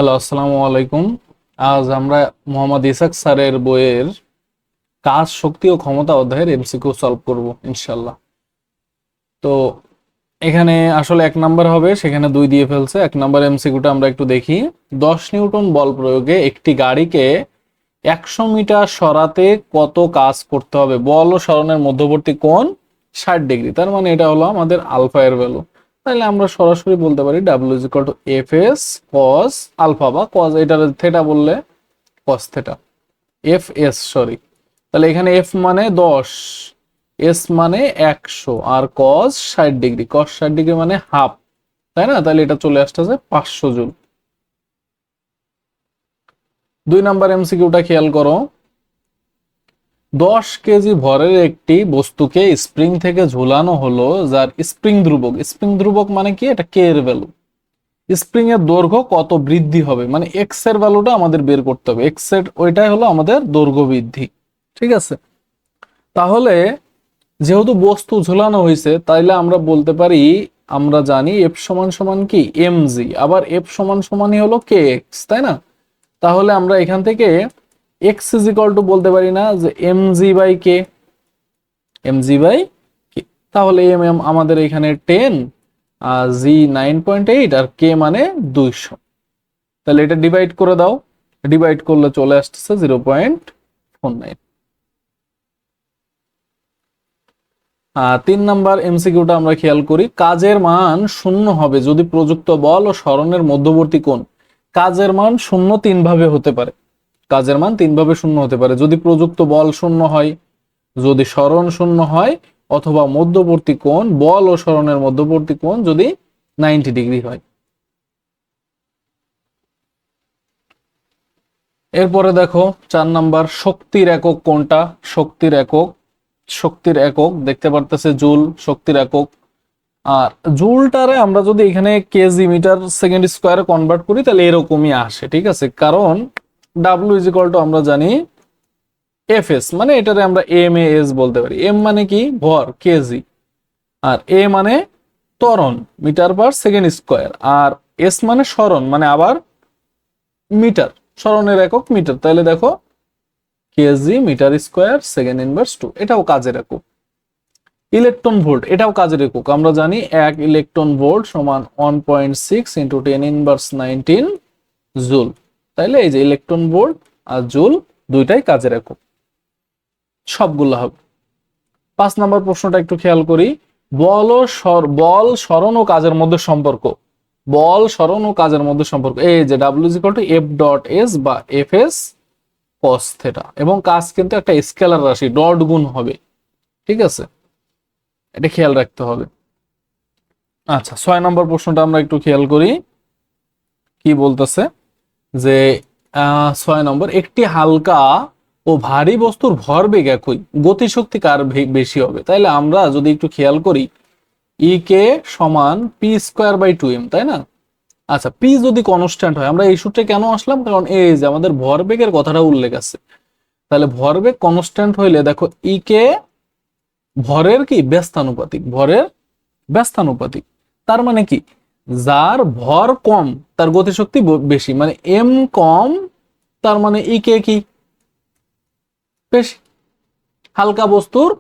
Hello, আসসালামু আলাইকুম। আজ আমরা মোহাম্মদ ইসাক স্যারের বইয়ের কাজ, শক্তি ও ক্ষমতা অধ্যায়ের এমসিকিউ সলভ করব ইনশাল্লাহ। তো এখানে আসলে 1 নাম্বার হবে, সেখানে 2 দিয়ে ফেলছে। 1 নাম্বার এমসিকিউটা আমরা একটু দেখি। 10 নিউটন বল প্রয়োগে একটি গাড়িকে 100 মিটার সরাতে কত কাজ করতে হবে? বল ও সরণের মধ্যবর্তী কোণ 60 ডিগ্রি, তার মানে এটা হলো আমাদের আলফা এর ভ্যালু। তাহলে আমরা সরাসরি বলতে পারি W is equal to F S cos alpha, বা কস, এটা থেটা বললে cos theta, F S sorry. তাহলে এখানে এফ মানে 10, এস মানে 100, আর কস 60 ডিগ্রি, কস 60 ডিগ্রি মানে হাফ, তাই না? তাহলে এটা চলে আসতেছে 500 জুল। 2 নাম্বার এমসিকিউটা খেয়াল করো। 10 কেজি ভরের একটি বস্তুকে স্প্রিং থেকে ঝুলানো হলো, যার স্প্রিং ধ্রুবক, স্প্রিং ধ্রুবক মানে কি, এটা কে এর ভ্যালু। স্প্রিং এর দৈর্ঘ্য কত বৃদ্ধি হবে, মানে এক্স এর ভ্যালুটা আমাদের বের করতে হবে। এক্স এর ওইটাই হলো আমাদের দৈর্ঘ্য বৃদ্ধি, ঠিক আছে? তাহলে যেহেতু বস্তু ঝুলানো হয়েছে, তাইলে আমরা বলতে পারি, আমরা জানি এফ সমান সমান কি এম জি, আবার এফ সমান সমানই হলো কে এক্স, তাই না? তাহলে আমরা এখান থেকে এক্স ইজ ইকুয়াল টু বলতে পারি না যে M G by K, M G by K. তাহলে এম এম আমাদের এখানে 10, জি 9.8, আর কে মানে 200। তাহলে এটা ডিভাইড করে দাও, ডিভাইড করলে চলে আসতেছে 0.49। 3 নাম্বার এমসিকিউটা আমরা খেয়াল করি। কাজের মান শূন্য হবে যদি প্রযুক্ত বল ও সরণের মধ্যবর্তী কোণ। কাজের মান শূন্য 3 ভাবে হতে পারে, কাজের মান 3 ভাবে শূন্য হতে পারে। যদি প্রযুক্ত বল শূন্য হয়, যদি সরণ শূন্য হয়, অথবা মধ্যবর্তী কোণ, বল ও সরণের মধ্যবর্তী কোণ যদি 90 ডিগ্রি হয়। এরপরে দেখো 4 নাম্বার, শক্তির একক কোনটা? শক্তির একক, শক্তির একক দেখতে পারতেছে জুল, শক্তির একক। আর জুলটারে আমরা যদি এখানে কেজি মিটার সেকেন্ড স্কোয়ারে কনভার্ট করি, তাহলে এরকমই আসে, ঠিক আছে? কারণ ডাব্লিউ ইজ ইকুয়াল টু আমরা জানি এফ এস, মানে এটারে আমরা এম এ এস বলতে পারি। এম মানে কি ভর, কেজি, আর এ মানে ত্বরণ, মিটার পার সেকেন্ড স্কোয়ার, আর এস মানে সরণ, মানে আবার মিটার, সরণের একক মিটার। তাহলে দেখো kg metre square second inverse 2, এটাও কাজের একক। ইলেকট্রন ভোল্ট, এটাও কাজের একক। আমরা জানি 1 ইলেকট্রন ভোল্ট সমান 1.6 ইন্টু 10⁻19 জুল। তাইলে এই যে ইলেকট্রন ভোল্ট আর জুল দুইটাই কাজের একক, সবগুলো হবে। 5 নাম্বার প্রশ্নটা একটু খেয়াল করি। বল সরণ ও কাজের মধ্যে সম্পর্ক, বল সরণ ও কাজের মধ্যে সম্পর্ক। এই যে W is equal to F dot S বা এফ এস কস থেটা, এবং কাজ কিন্তু একটা স্কেলার রাশি, ডট গুণ হবে, ঠিক আছে? এটা খেয়াল রাখতে হবে। আচ্ছা, 6 নম্বর প্রশ্নটা আমরা একটু খেয়াল করি কি বলতেছে। যে 6 নম্বর, একটি হালকা ও ভারী বস্তুর ভরবেগ একই, গতিশক্তি কার বেশি হবে? তাইলে আমরা যদি একটু খেয়াল করি, ই কে সমান পি স্কোয়ার বাই 2m, তাই না? আচ্ছা, পি যদি কনস্ট্যান্ট হয়, আমরা এই সূত্রে কেন আসলাম? কারণ এই যে আমাদের ভরবেগের কথাটা উল্লেখ আছে। তাহলে ভরবেগ কনস্ট্যান্ট হইলে দেখো ই কে ভরের কি ব্যস্তানুপাতিক, ভরের ব্যস্তানুপাতিক। তার মানে কি, যার ভর কম তার গতিশক্তি বেশি, মানে এম কম, তার মানে ই কে কি বেশি। হালকা বস্তুর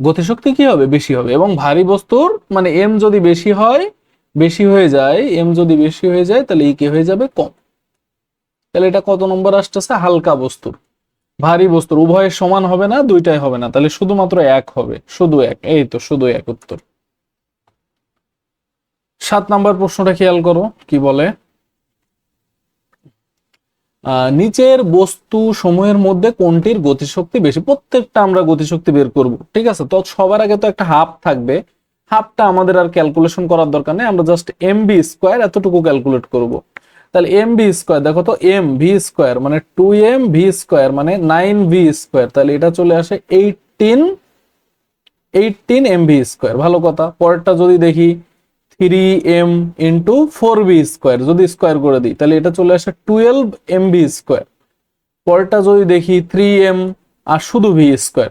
গতিশক্তি কি হবে, বেশি হবে, এবং ভারী বস্তুর মানে এম যদি বেশি হয়, বেশি হয়ে যায়, এম যদি বেশি হয়ে যায়, তাহলে ই কে হয়ে যাবে কম। তাহলে এটা কত নম্বর আসতেছে? হালকা বস্তুর। ভারী বস্তুর উভয়ের সমান হবে না, দুইটাই হবে না, তাহলে শুধুমাত্র এক হবে, শুধু এক, এই তো শুধু এক উত্তর। 7 নম্বর প্রশ্নটা খেয়াল করো কি বলে। নিচের বস্তু সমূহের মধ্যে কোনটির গতিশক্তি বেশি? প্রত্যেকটা আমরা গতিশক্তি বের করব, ঠিক আছে? তো সবার আগে তো একটা হাফ থাকবে, হাফটা আমাদের আর ক্যালকুলেশন করার দরকার নেই, আমরা জাস্ট এম বি স্কোয়ার এতটুকু ক্যালকুলেট করব। তাহলে এম বি স্কোয়ার, দেখো তো এম ভি স্কোয়ার মানে 2m ভি স্কোয়ার মানে 9v স্কোয়ার, তাহলে এটা চলে আসে 18 এম ভি স্কোয়ার। ভালো কথা। পরেরটা যদি দেখি 3m ইন্টু 4v স্কোয়ার, যদি স্কোয়ার করে দিই, তাহলে এটা চলে আসে 12mv স্কোয়ার। পরেরটা যদি দেখি 3m আর শুধু v স্কোয়ার,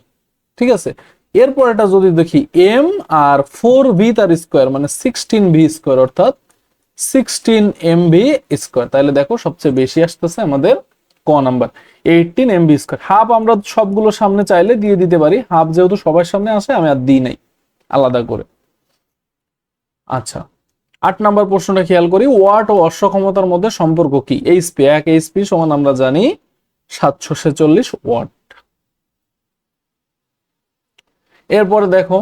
ঠিক আছে? এরপরেটা যদি দেখি m আর 4v তার স্কোয়ার মানে 16v স্কোয়ার, অর্থাৎ 16 MB স্কোয়ার। তাহলে দেখো সবচেয়ে বেশি আসতেছে আমাদের ক নাম্বার 18 MB স্কোয়ার। হাফ আমরা সবগুলো সামনে চাইলে দিয়ে দিতে পারি, হাফ যেহেতু সবার সামনে আসে আমি আর দিই নাই আলাদা করে। আচ্ছা 8 নাম্বার প্রশ্নটা খেয়াল করি, ওয়াট ও অশ্ব ক্ষমতার মধ্যে সম্পর্ক কি? এইচপি, 1 এইচপি সমান আমরা জানি 746 ওয়াট। এরপরে দেখো,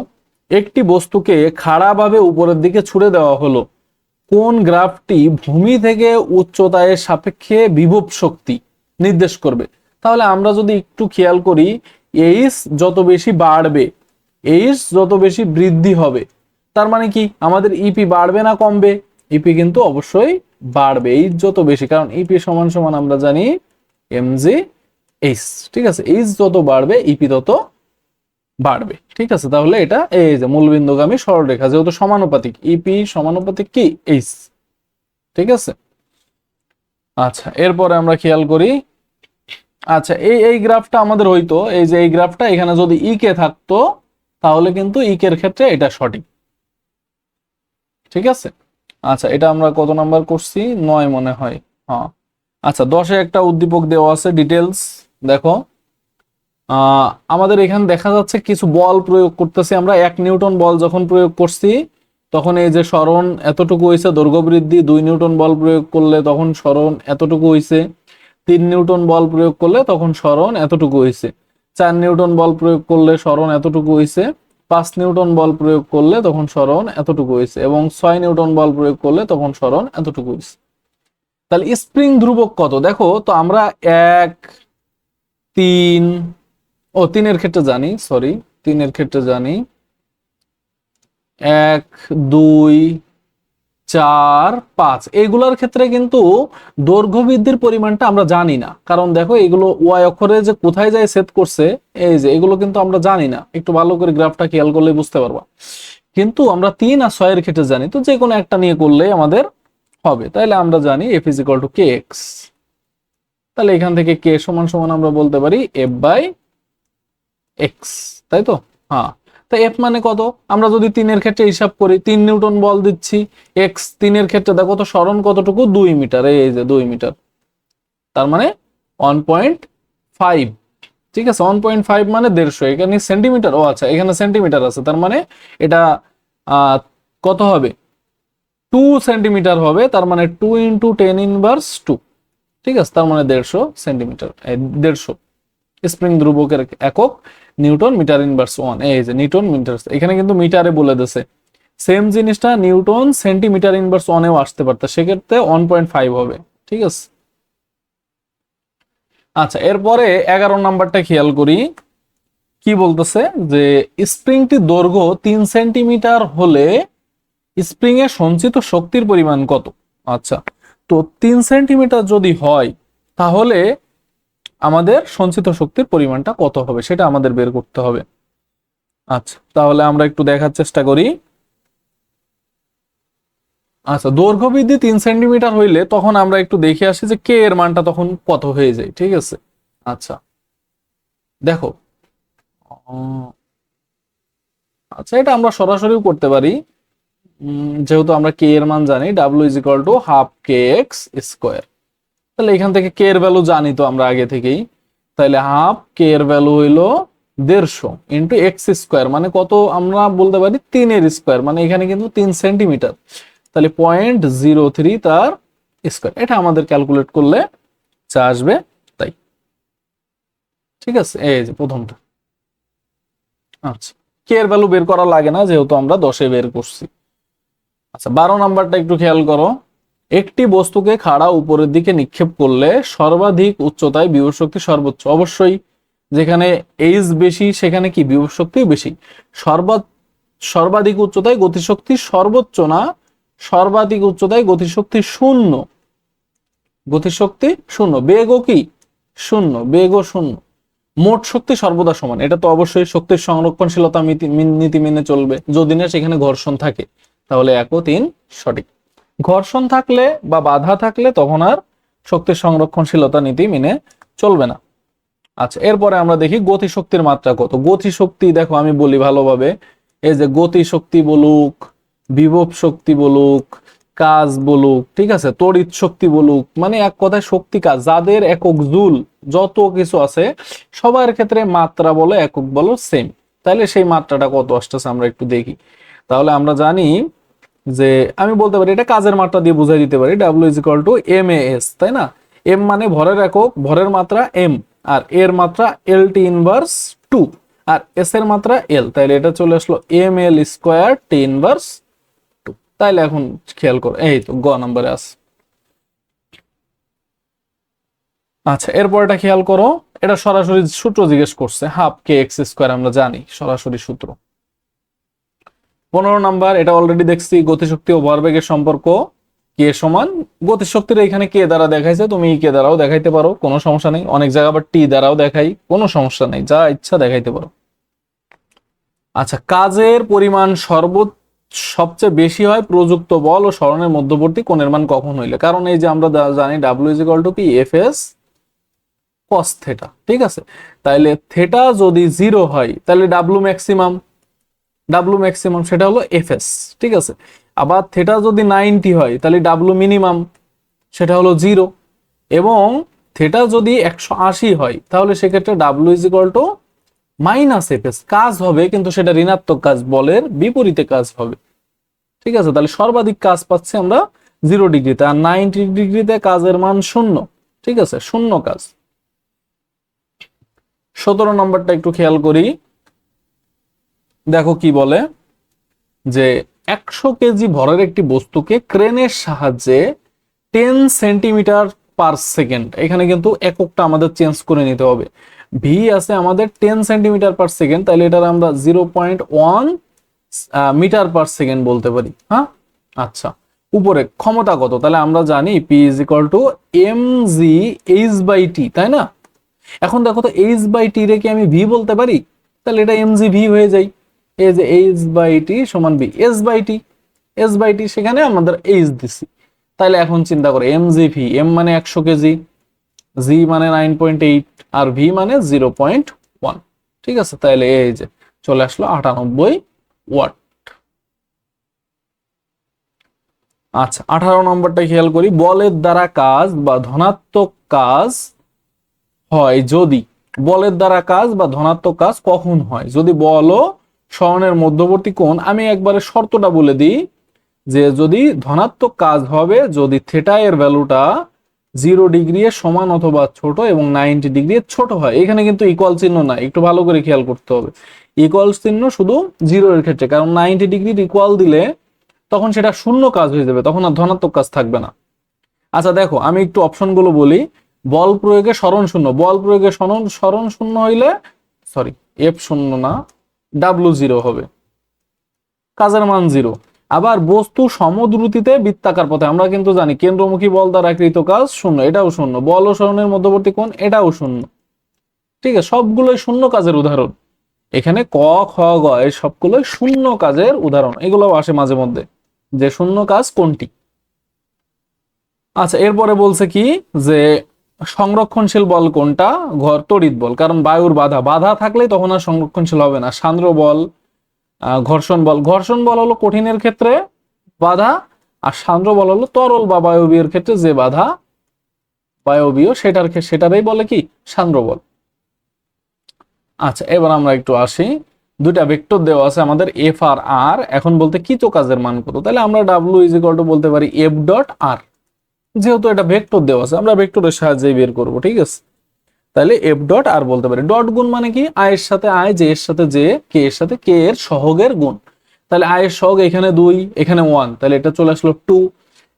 একটি বস্তুকে খাড়াভাবে উপরের দিকে ছুড়ে দেওয়া হলো, কোন গ্রাফটি ভূমি থেকে উচ্চতায় সাপেক্ষে বিভব শক্তি নির্দেশ করবে? তাহলে আমরা যদি একটু খেয়াল করি, এইচ যত বেশি বাড়বে, এইচ যত বেশি বৃদ্ধি হবে, তার মানে কি আমাদের ইপি বাড়বে না কমবে? ইপি কিন্তু অবশ্যই বাড়বে এইচ যত বেশি, কারণ ইপি সমান সমান আমরা জানি এমজি এইচ। ঠিক আছে, এইচ যত বাড়বে ইপি তত বাড়বে। ঠিক আছে, তাহলে এটা এই যে মূলবিন্দুগামী সরলরেখা, যেহেতু সমানুপাতিক, ইপি সমানুপাতিক কি এইচ। ঠিক আছে, আচ্ছা এরপরে আমরা খেয়াল করি, আচ্ছা এই গ্রাফটা আমাদের হইতো, এই যে এই গ্রাফটা এখানে যদি ই কে থাকতো তাহলে কিন্তু ই এর ক্ষেত্রে এটা সঠিক। ঠিক আছে, আচ্ছা এটা আমরা কত নাম্বার করছি? 9 মনে হয়। হ্যাঁ, আচ্ছা 10-এ একটা উদ্দীপক দেওয়া আছে, ডিটেলস দেখো। আমাদের এখানে দেখা যাচ্ছে কিছু বল প্রয়োগ করতেছি আমরা। 1 নিউটন বল যখন প্রয়োগ করছি তখন এই যে সরণ এতটুকু হয়েছে, দৈর্ঘ্য বৃদ্ধি। 2 নিউটন বল প্রয়োগ করলে তখন সরণ এতটুকু হয়েছে। 3 নিউটন বল প্রয়োগ করলে তখন সরণ এতটুকু হয়েছে। 4 নিউটন বল প্রয়োগ করলে সরণ এতটুকু হয়েছে। 5 নিউটন বল প্রয়োগ করলে তখন সরণ এতটুকু হয়েছে, এবং 6 নিউটন বল প্রয়োগ করলে তখন সরণ এতটুকু হয়েছে। তাহলে স্প্রিং ধ্রুবক কত? দেখো তো আমরা 1, 3, 3 এর ক্ষেত্রে জানি, সরি 3 এর ক্ষেত্রে জানি 1, 2, 4, 5 এইগুলোর ক্ষেত্রে কিন্তু দৈর্ঘ্য বৃদ্ধির পরিমাণটা আমরা জানি না, কারণ দেখো এগুলো ওয়াই অক্ষরে যে কোথায় যায় সেট করছে, এই যে এগুলো কিন্তু আমরা জানি না। একটু ভালো করে গ্রাফটা খেয়াল করলে বুঝতে পারবা। কিন্তু আমরা 3 আর 6 এর ক্ষেত্রে জানি, তো যে কোনো একটা নিয়ে করলে আমাদের হবে। তাহলে আমরা জানি F is equal to K X. তাহলে এখান থেকে কে সমান সমান আমরা বলতে পারি এফ বাই এক্স, তাই তো? হ্যাঁ, তো এফ মানে কত? আমরা যদি 3 এর ক্ষেত্রে হিসাব করি, 3 নিউটন বল দিচ্ছি, এক্স 3 এর ক্ষেত্রে দেখো তো সরণ কতটুকু? 2 মিটার, এই যে 2 মিটার, তার মানে 1.5। ঠিক আছে, 1.5 মানে 150। এখানে সেন্টিমিটার, ও আচ্ছা এখানে সেন্টিমিটার আছে, তার মানে এটা কত হবে? 2 সেন্টিমিটার হবে, তার মানে 2 × 10⁻²। ঠিক আছে, তার মানে 150 সেন্টিমিটার, 150। স্প্রিং ধ্রুবকের একক নিউটন মিটার ইনভার্স 1। এই যে নিউটন মিটার, এখানে কিন্তু মিটারে বলে দিয়েছে। সেম জিনিসটা নিউটন সেন্টিমিটার ইনভার্স 1-এও আসতে পারত, সেক্ষেত্রে 1.5 হবে। ঠিক আছে, আচ্ছা এরপরে 11 নাম্বারটা খেয়াল করি, কি বলতেছে যে স্প্রিংটির দৈর্ঘ্য 3 সেন্টিমিটার হলে স্প্রিং এ সঞ্চিত শক্তির পরিমাণ কত? আচ্ছা, তো 3 সেন্টিমিটার যদি হয় তাহলে আমাদের সঞ্চিত শক্তির পরিমাণটা কত হবে সেটা আমাদের বের করতে হবে। আচ্ছা তাহলে আমরা একটু দেখার চেষ্টা করি। আচ্ছা, দৈর্ঘ্য বৃদ্ধি 3 সেন্টিমিটার হইলে তখন আমরা একটু দেখে আসি যে কে এর মানটা তখন কত হয়ে যায়। ঠিক আছে, আচ্ছা দেখো, আচ্ছা এটা আমরা সরাসরিও করতে পারি, যেহেতু আমরা কে এর মান জানি, W is equal to half K x square. তাহলে এখান থেকে কে এর ভ্যালু জানি তো আমরা আগে থেকেই, তাহলে হাফ কে এর ভ্যালু হইলো 150 ইন্টু এক্স স্কোয়ার, মানে কত? আমরা বলতে পারি 3 এর স্কোয়ার, মানে এখানে কিন্তু 3 সেন্টিমিটার, তাহলে 0.03 তার স্কোয়ার। এটা আমাদের ক্যালকুলেট করলে যা আসবে তাই। ঠিক আছে, এই যে প্রথমটা। আচ্ছা, কে এর ভ্যালু বের করা লাগে না, যেহেতু আমরা 10-এ বের করছি। আচ্ছা 12 নাম্বারটা একটু খেয়াল করো, একটি বস্তুকে খাড়া উপরের দিকে নিক্ষেপ করলে সর্বাধিক উচ্চতায় বিভব শক্তি সর্বোচ্চ। অবশ্যই যেখানে এইচ বেশি সেখানে কি বিভব শক্তি বেশি। সর্বাধিক উচ্চতায় গতিশক্তি সর্বোচ্চ না, সর্বাধিক উচ্চতায় গতিশক্তি শূন্য। গতিশক্তি শূন্য, বেগও কি শূন্য, বেগও শূন্য। মোট শক্তি সর্বদা সমান, এটা তো অবশ্যই শক্তির সংরক্ষণশীলতা নীতি মেনে চলবে। যদি না সেখানে ঘর্ষণ থাকে তাহলে 1 ও 3 সঠিক। ঘর্ষণ থাকলে বা বাধা থাকলে তখন আর শক্তির সংরক্ষণশীলতা নীতি মেনে চলবে না। আচ্ছা এরপরে আমরা দেখি গতিশক্তির মাত্রা কত। গতিশক্তি দেখো আমি বলি ভালোভাবে, এই যে গতিশক্তি বলুক, বিভব শক্তি বলুক, কাজ বলুক, ঠিক আছে, তড়িৎ শক্তি বলুক, মানে এক কথায় শক্তি কাজ, যাদের একক জুল, যত কিছু আছে সবার ক্ষেত্রে মাত্রা বলো একক বলো সেম। তাহলে সেই মাত্রাটা কত আসতেছে আমরা একটু দেখি। তাহলে আমরা জানি যে আমি বলতে পারি এটা কাজের মাত্রা দিয়ে বুঝাই দিতে পারি, W is equal to M A S, তাই না? এম মানে ভরের একক, ভরের মাত্রা এম, আর এর মাত্রা এল টি ইনভার্স 2, আর এস এর মাত্রা এল, তাইলে এটা চলে আসলো M L square T inverse 2। তাইলে এখন খেয়াল করো, এই তো গ নম্বরে আছে। আচ্ছা, এরপরটা খেয়াল করো, এটা সরাসরি সূত্র জিজ্ঞেস করছে, হাফ কে এক্স স্কোয়ার, আমরা জানি সরাসরি সূত্র। 15 নাম্বার, এটা অলরেডি দেখছি, গতিশক্তি ও ভরবেগের সম্পর্ক কে সমান, গতিশক্তির এখানে কে দ্বারা দেখাইছে, তুমি কে দ্বারাও দেখাইতে পারো, কোনো সমস্যা নেই। অনেক জায়গা আবার টি দ্বারাও দেখাই, কোনো সমস্যা নেই, যা ইচ্ছা দেখাইতে পারো। আচ্ছা, কাজের পরিমাণ সবচেয়ে বেশি হয় প্রযুক্ত বল ও সরণের মধ্যবর্তী কোণের মান কখন হইলে, কারণ এই যে আমরা জানি ডাব্লিউ ইজ ইকুয়াল টু কি এফ এস কস থেটা, ঠিক আছে? তাইলে থেটা যদি 0 হয় তাহলে ডাব্লু ম্যাক্সিমাম সেটা হলো এফ এস, ঠিক আছে? আবার থেটা যদি 90 হয় তাহলে ডাব্লু মিনিমাম সেটা হলো 0, এবং থেটা যদি 180 হয় তাহলে সেক্ষেত্রে W is equal two minus F S, কাজ হবে কিন্তু সেটা ঋণাত্মক কাজ, বলের বিপরীতে কাজ হবে, ঠিক আছে? তাহলে সর্বাধিক কাজ পাচ্ছি আমরা 0 ডিগ্রিতে, আর 90 ডিগ্রিতে কাজের মান 0, ঠিক আছে, শূন্য কাজ। 17 নম্বরটা একটু খেয়াল করি, দেখো কি বলে যে 100 কেজি ভরের একটি বস্তুকে ক্রেনের সাহায্যে 10 সেন্টিমিটার পার সেকেন্ড, এখানে কিন্তু এককটা আমাদের চেঞ্জ করে নিতে হবে, ভি আছে আমাদের 10 সেন্টিমিটার পার সেকেন্ড, তাহলে এটার আমরা 0.1 মিটার পার সেকেন্ড বলতে পারি, হ্যাঁ? আচ্ছা, উপরে ক্ষমতা কত, তাহলে আমরা জানি P is equal to M G H by T, তাই না? এখন দেখো তো এইচ বাই টি রে কি আমি ভি বলতে পারি? তাহলে এটা এম জি ভি হয়ে যায়, এই যে এইচ বাই টি সমান ভি, এস বাই টি সেখানে আমাদের এইচ দিছি। তাহলে এখন চিন্তা করে এম জি ভি, এম মানে 100 কেজি, জি মানে 9.8, আর ভি মানে 0.1, ঠিক আছে? তাহলে এই যে চলে আসলো 98 ওয়াট। আচ্ছা, 18 নম্বরটা খেয়াল করি, বলের দ্বারা কাজ বা ধনাত্মক কাজ হয় যদি, বলের দ্বারা কাজ বা ধনাত্মক কাজ কখন হয়, যদি বল ও সরণের মধ্যবর্তী কোণ, আমি একবারে শর্তটা বলে দিই যে যদি ধনাত্মক কাজ হবে যদি থেটা এর ভ্যালুটা 0 ডিগ্রি এর সমান অথবা ছোট এবং 90 ডিগ্রি এর ছোট হয়। এখানে কিন্তু ইকুয়াল চিহ্ন না, একটু ভালো করে খেয়াল করতে হবে, ইকুয়াল চিহ্ন শুধু 0 এর ক্ষেত্রে, কারণ 90 ডিগ্রির ইকুয়াল দিলে তখন সেটা শূন্য কাজ হয়ে যাবে, তখন আর ধনাত্মক কাজ থাকবে না। আচ্ছা দেখো, আমি একটু অপশনগুলো বলি, বল প্রয়োগে সরণ শূন্য, বল প্রয়োগে সরণ শূন্য হইলে, সরি এফ শূন্য না, ডাব্লু 0 হবে, কাজের মান 0। আবার বস্তু সমদ্রুতিতে বৃত্তাকার পথে, আমরা কিন্তু জানি কেন্দ্রমুখী বল দ্বারা কৃত কাজ 0, এটাও 0, বল ও সরণের মধ্যবর্তী কোণ এটাও 0, ঠিক আছে? সবগুলোই শূন্য কাজের উদাহরণ, এখানে ক খ গ এই সবগুলোই শূন্য কাজের উদাহরণ, এগুলো আসে মাঝে মধ্যে যে শূন্য কাজ কোনটি। আচ্ছা, এরপরে বলছে কি যে সংরক্ষণশীল বল কোনটা, তড়িৎ বল, কারণ বায়ুর বাধা থাকলে তখন আর সংরক্ষণশীল হবে না। সান্দ্র বল, ঘর্ষণ বল হলো কঠিনের ক্ষেত্রে বাধা, আর সান্দ্র বল হলো তরল বা বায়বীয়ের ক্ষেত্রে যে বাধা বায়বীয় সেটারই বলে কি সান্দ্র বল। আচ্ছা, এবার আমরা একটু আসি, দুইটা ভেক্টর দেওয়া আছে আমাদের এফ আর আর, এখন বলতে কৃত কাজের মান কত, তাহলে আমরা ডাব্লিউ ইজ ইকুয়াল টু বলতে পারি এফ ডট আর, যেহেতু এটা ভেক্টর দেওয়া আছে আমরা ভেক্টরের সাহায্যে বের করব, ঠিক আছে? তাহলে এফ ডট আর বলতে পারি, ডট গুণ মানে কি, আই এর সাথে আই, জে এর সাথে জে, কে এর সাথে কে এর সহগের গুণ, তাহলে আই এর সহগ এখানে 2, এখানে 1, তাহলে এটা চলে আসলো 2,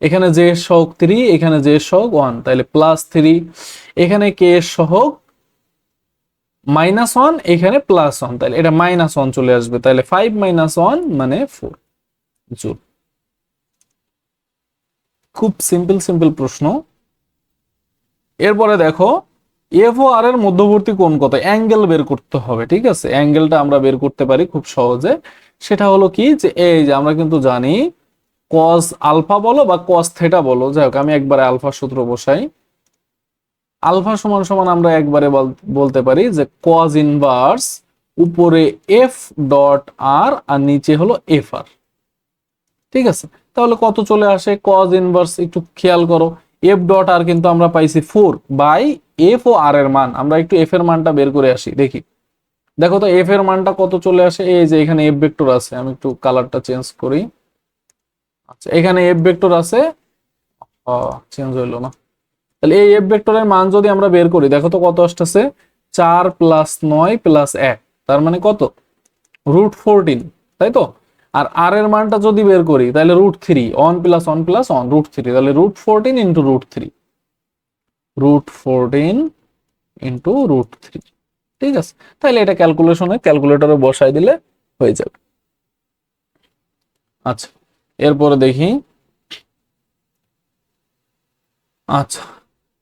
এখানে জে এর সহগ 3, এখানে জে এর সহগ 1, তাহলে +3, এখানে কে এর সহগ -1, এখানে +1, তাহলে এটা -1 চলে আসবে, তাহলে 5 - 1 মানে 4 জুল। খুব সিম্পল প্রশ্ন। এরপরে দেখো এফ ও আর এর মধ্যবর্তী কোণ কত, অ্যাঙ্গেল বের করতে হবে, ঠিক আছে? অ্যাঙ্গেলটা আমরা বের করতে পারি খুব সহজে, সেটা হলো কি যে এই যে আমরা কিন্তু জানি কস আলফা বলো বা কস থেটা বলো, যাই হোক আমি একবারে আলফা সূত্র বসাই, আলফা সমান সমান আমরা একবারে বলতে পারি যে কস ইনভার্স উপরে এফ ডট আর আর নিচে হলো এফ আর, ঠিক আছে? তাহলে কত চলে আসে কজ ইনভার্স, একটু খেয়াল করো, এফ ডট আর কিন্তু আমরা পাইছি 4 বাই এফ ও আর এর মান। আমরা একটু এফ এর মানটা বের করে আসি দেখি। দেখো তো এফ এর মানটা কত চলে আসে, এই যে এখানে এফ ভেক্টর আছে, আমি একটু কালারটা চেঞ্জ করি। আচ্ছা এখানে এফ ভেক্টর আছে, চেঞ্জ হইলো না। তাহলে এই এফ ভেক্টরের মান যদি আমরা বের করি, দেখো তো কত আসতেছে, 4 প্লাস 9 প্লাস 1, তার মানে কত, √14, তাই তো। আর আর এর মানটা যদি বের করি তাহলে √3, 1 প্লাস 1 প্লাস 1 √3, তাহলে √14 ইন্টু √3, √14 ইন্টু √3, ঠিক আছে। তাহলে এটা ক্যালকুলেশনে ক্যালকুলেটরে বসাই দিলে হয়ে যাবে। আচ্ছা এরপরে দেখি, আচ্ছা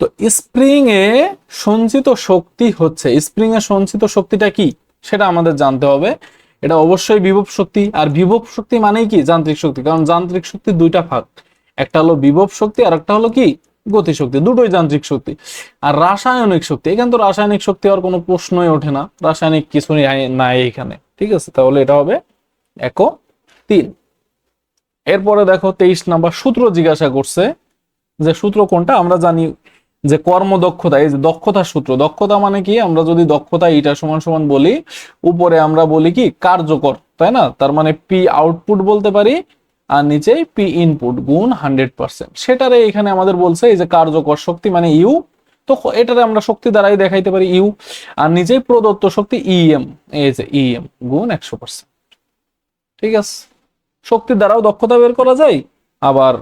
তো স্প্রিং এ সঞ্চিত শক্তি হচ্ছে, স্প্রিং এ সঞ্চিত শক্তিটা কি সেটা আমাদের জানতে হবে। এটা অবশ্যই বিভব শক্তি, আর বিভব শক্তি মানেই কি যান্ত্রিক শক্তি, কারণ যান্ত্রিক শক্তি দুইটা ভাগ, একটা হলো বিভব শক্তি আর একটা হলো কি গতি শক্তি, দুটোই যান্ত্রিক শক্তি। আর রাসায়নিক শক্তি, এখানে তো রাসায়নিক শক্তি হওয়ার কোনো প্রশ্নই ওঠে না, রাসায়নিক কিছু নাই এখানে, ঠিক আছে। তাহলে এটা হবে একো 3। এরপরে দেখো 23 নাম্বার সূত্র জিজ্ঞাসা করছে, যে সূত্র কোনটা, আমরা জানি যে কর্মদক্ষতা, এই যে দক্ষতার সূত্র, দক্ষতা মানে কি, আমরা যদি দক্ষতা ইটা সমান সমান বলি, উপরে আমরা বলি কি কার্যকর, তাই না, তার মানে পি আউটপুট বলতে পারি, আর নিচে পি ইনপুট গুণ 100%, সেটারে এখানে আমাদের বলছে এই যে কার্যকর শক্তি মানে ইউ, তো এটারে আমরা শক্তি দ্বারাই দেখাইতে পারি ইউ, আর নিচেই প্রদত্ত শক্তি ইএম, এই যে ইএম গুণ 100%, ঠিক আছে। শক্তির দ্বারাও দক্ষতা বের করা যায়, আবার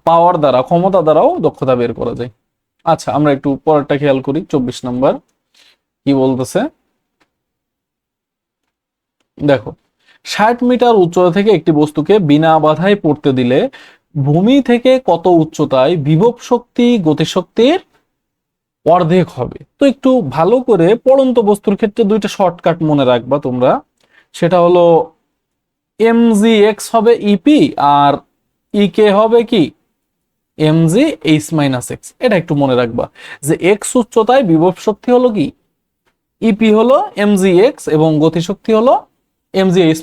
পাওয়ার দ্বারা ক্ষমতা দ্বারাও দক্ষতা বের করা যায়। আচ্ছা আমরা একটু পরেরটা খেয়াল করি, 24 নম্বর কি বলতেছে, দেখো 60 মিটার উচ্চতা থেকে একটি বস্তুকে বিনা বাধায় পড়তে দিলে ভূমি থেকে কত উচ্চতায় বিভব শক্তি গতিশক্তির অর্ধেক হবে। তো একটু ভালো করে পড়ন্ত বস্তুর ক্ষেত্রে দুইটা শর্টকাট মনে রাখবা তোমরা, সেটা হলো mgx হবে ইপি আর ইকে হবে কি mgh-x, এটা একটু মনে রাখবা যে x উচ্চতায় বিভব শক্তি হলো কি ইপি হলো mgx এবং গতিশক্তি হলো mgh-x।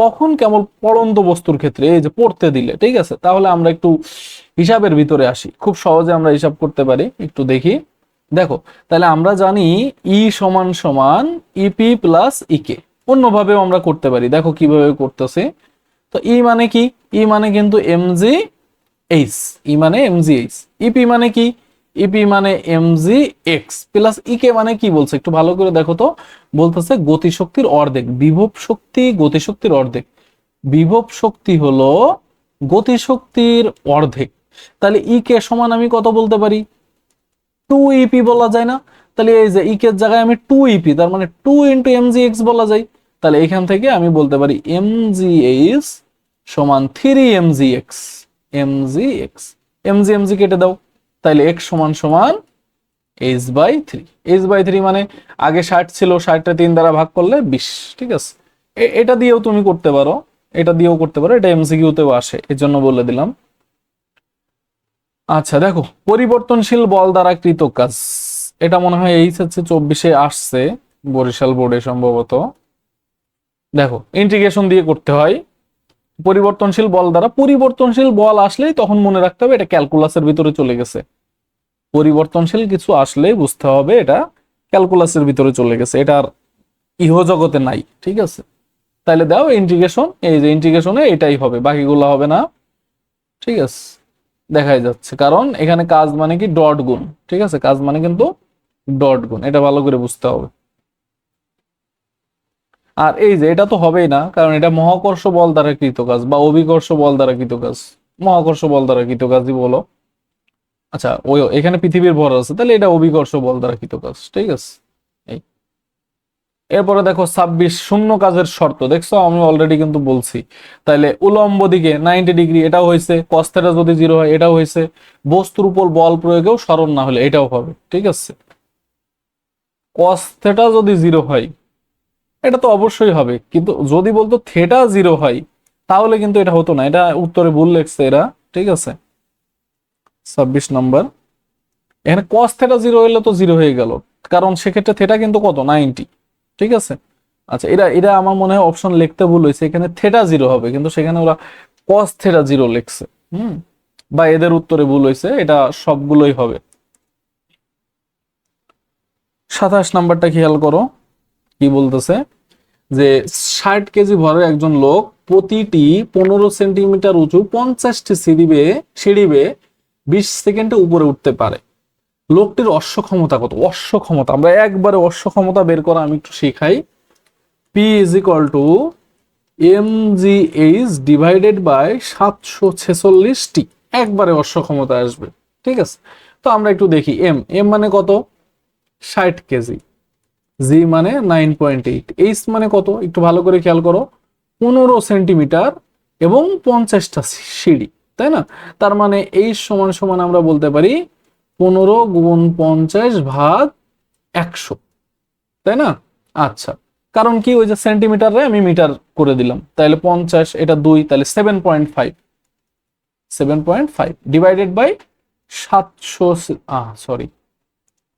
কখন, কেমন পড়ন্ত বস্তুর ক্ষেত্রে, এই যে পড়তে দিলে, ঠিক আছে। তাহলে আমরা একটু হিসাবের ভিতরে আসি, খুব সহজে আমরা হিসাব করতে পারি, একটু দেখি। দেখো তাহলে আমরা জানি ই সমান সমান ইপি প্লাস ইকে, অন্যভাবেও আমরা করতে পারি, দেখো কিভাবে করতেছে। তো ই মানে কি, ই মানে কিন্তু mg এইচ, ই মানে mgh, ইপি মানে কি, ইপি মানে mgx প্লাস ইকে মানে কি বলছে একটু ভালো করে দেখো তো, বলতেছে গতিশক্তির অর্ধেক, বিভব শক্তি গতিশক্তির অর্ধেক, বিভব শক্তি হলো গতিশক্তির অর্ধেক। তাহলে ইকে সমান আমি কত বলতে পারি, 2 ইপি বলা যায় না, তাহলে এই যে ইকে জায়গায় আমি 2 ইপি, তার মানে 2 ইন্টু mgx বলা যায়। তাহলে এখান থেকে আমি বলতে পারি mgh সমান 3 mgx, mgx, mg কেটে দাও, তাহলে x সমান সমান h/3, h/3 মানে আগে 60 ছিল, 60টা 3 দ্বারা ভাগ করলে 20, ঠিক আছে। এটা দিয়েও তুমি করতে পারো, এটা দিয়েও করতে পারো, এটা এমসিকিউতেও আসে, এর জন্য বলে দিলাম। আচ্ছা দেখো পরিবর্তনশীল বল দ্বারা কৃত কাজ, এটা মনে হয় এইচএসসি 24-এ আসছে বরিশাল বোর্ডে সম্ভবত। দেখো ইন্টিগ্রেশন দিয়ে করতে হয়, পরিবর্তনশীল বল দ্বারা, পরিবর্তনশীল বল আসলেই তখন মনে রাখতে হবে এটা ক্যালকুলাসের ভিতরে চলে গেছে, পরিবর্তনশীল কিছু আসলেই বুঝতে হবে এটা ক্যালকুলাসের ভিতরে চলে গেছে, এটা আর ইহজগতে নাই, ঠিক আছে। তাহলে দাও ইন্টিগ্রেশন, এই যে ইন্টিগ্রেশনে এটাই হবে, বাকিগুলো হবে না, ঠিক আছে, দেখাই যাচ্ছে, কারণ এখানে কাজ মানে কি ডট গুণ, ঠিক আছে, কাজ মানে কিন্তু ডট গুণ, এটা ভালো করে বুঝতে হবে। আর এই যে এটা তো হবেই না, কারণ এটা মহাকর্ষ বল দ্বারা কৃত কাজ বা অভিকর্ষ বল দ্বারা কৃত কাজ, মহাকর্ষ বল দ্বারা কৃত কাজই বলো। আচ্ছা ওই এখানে পৃথিবীর ভর আছে, তাহলে এটা অভিকর্ষ বল দ্বারা কৃত কাজ, ঠিক আছে। এই এরপরে দেখো 26 শূন্য কাজের শর্ত, দেখছো আমি অলরেডি কিন্তু বলছি। তাহলে উলম্ব দিকে 90 ডিগ্রি, এটাও হয়েছে, cos θ যদি 0 হয় এটাও হয়েছে, বস্তুর উপর বল প্রয়োগেও সরণ না হলে এটাও হবে, ঠিক আছে। cos θ যদি 0 হয় এটা তো অবশ্যই হবে, কিন্তু যদি বলতো থেটা 0 হয় তাহলে কিন্তু এটা হতো না, এটা উত্তরে ভুল লেখছে এরা, ঠিক আছে। 26 নম্বর, এখানে cos θ 0 হইলে তো 0 হয়ে গেল, কারণ সেক্ষেত্রে থেটা কিন্তু কত 90, ঠিক আছে। আচ্ছা এরা এরা আমার মনে হয় অপশন লিখতে ভুল হয়েছে, এখানে থেটা 0 হবে, কিন্তু সেখানে ওরা cos theta 0 লিখছে। বা এদের উত্তরে ভুল হয়েছে, এটা সবগুলোই হবে। 27 নাম্বারটা খেয়াল করো কি বলতেছে, যে 60 কেজি ভরের একজন লোক প্রতিটি 15 সেন্টিমিটার উঁচু 50টি সিঁড়ি বেয়ে 20 সেকেন্ডে উপরে উঠতে পারে। লোকটির অশ্ব ক্ষমতা কত? অশ্ব ক্ষমতা আমরা একবারে অশ্ব ক্ষমতা বের করা আমি একটু শিখাই। P is equal to mgh divided by 746t, একবারে অশ্ব ক্ষমতা আসবে। ঠিক আছে, তো আমরা একটু দেখি। এম মানে কত? 60 কেজি। জি মানে 9.8। এইচ মানে কত? একটু ভালো করে খেয়াল করো, 15 সেন্টিমিটার এবং 50টা সিঁড়ি, তাই না? তার মানে এইচ সমান সমান আমরা বলতে পারি 15 গুণ 50 ভাগ 100, তাই না? আচ্ছা, কারণ কি, ওই যে সেন্টিমিটারে আমি মিটার করে দিলাম, তাহলে 50 এটা 2, তাহলে 7.5 ডিভাইডেড বাই 700, সরি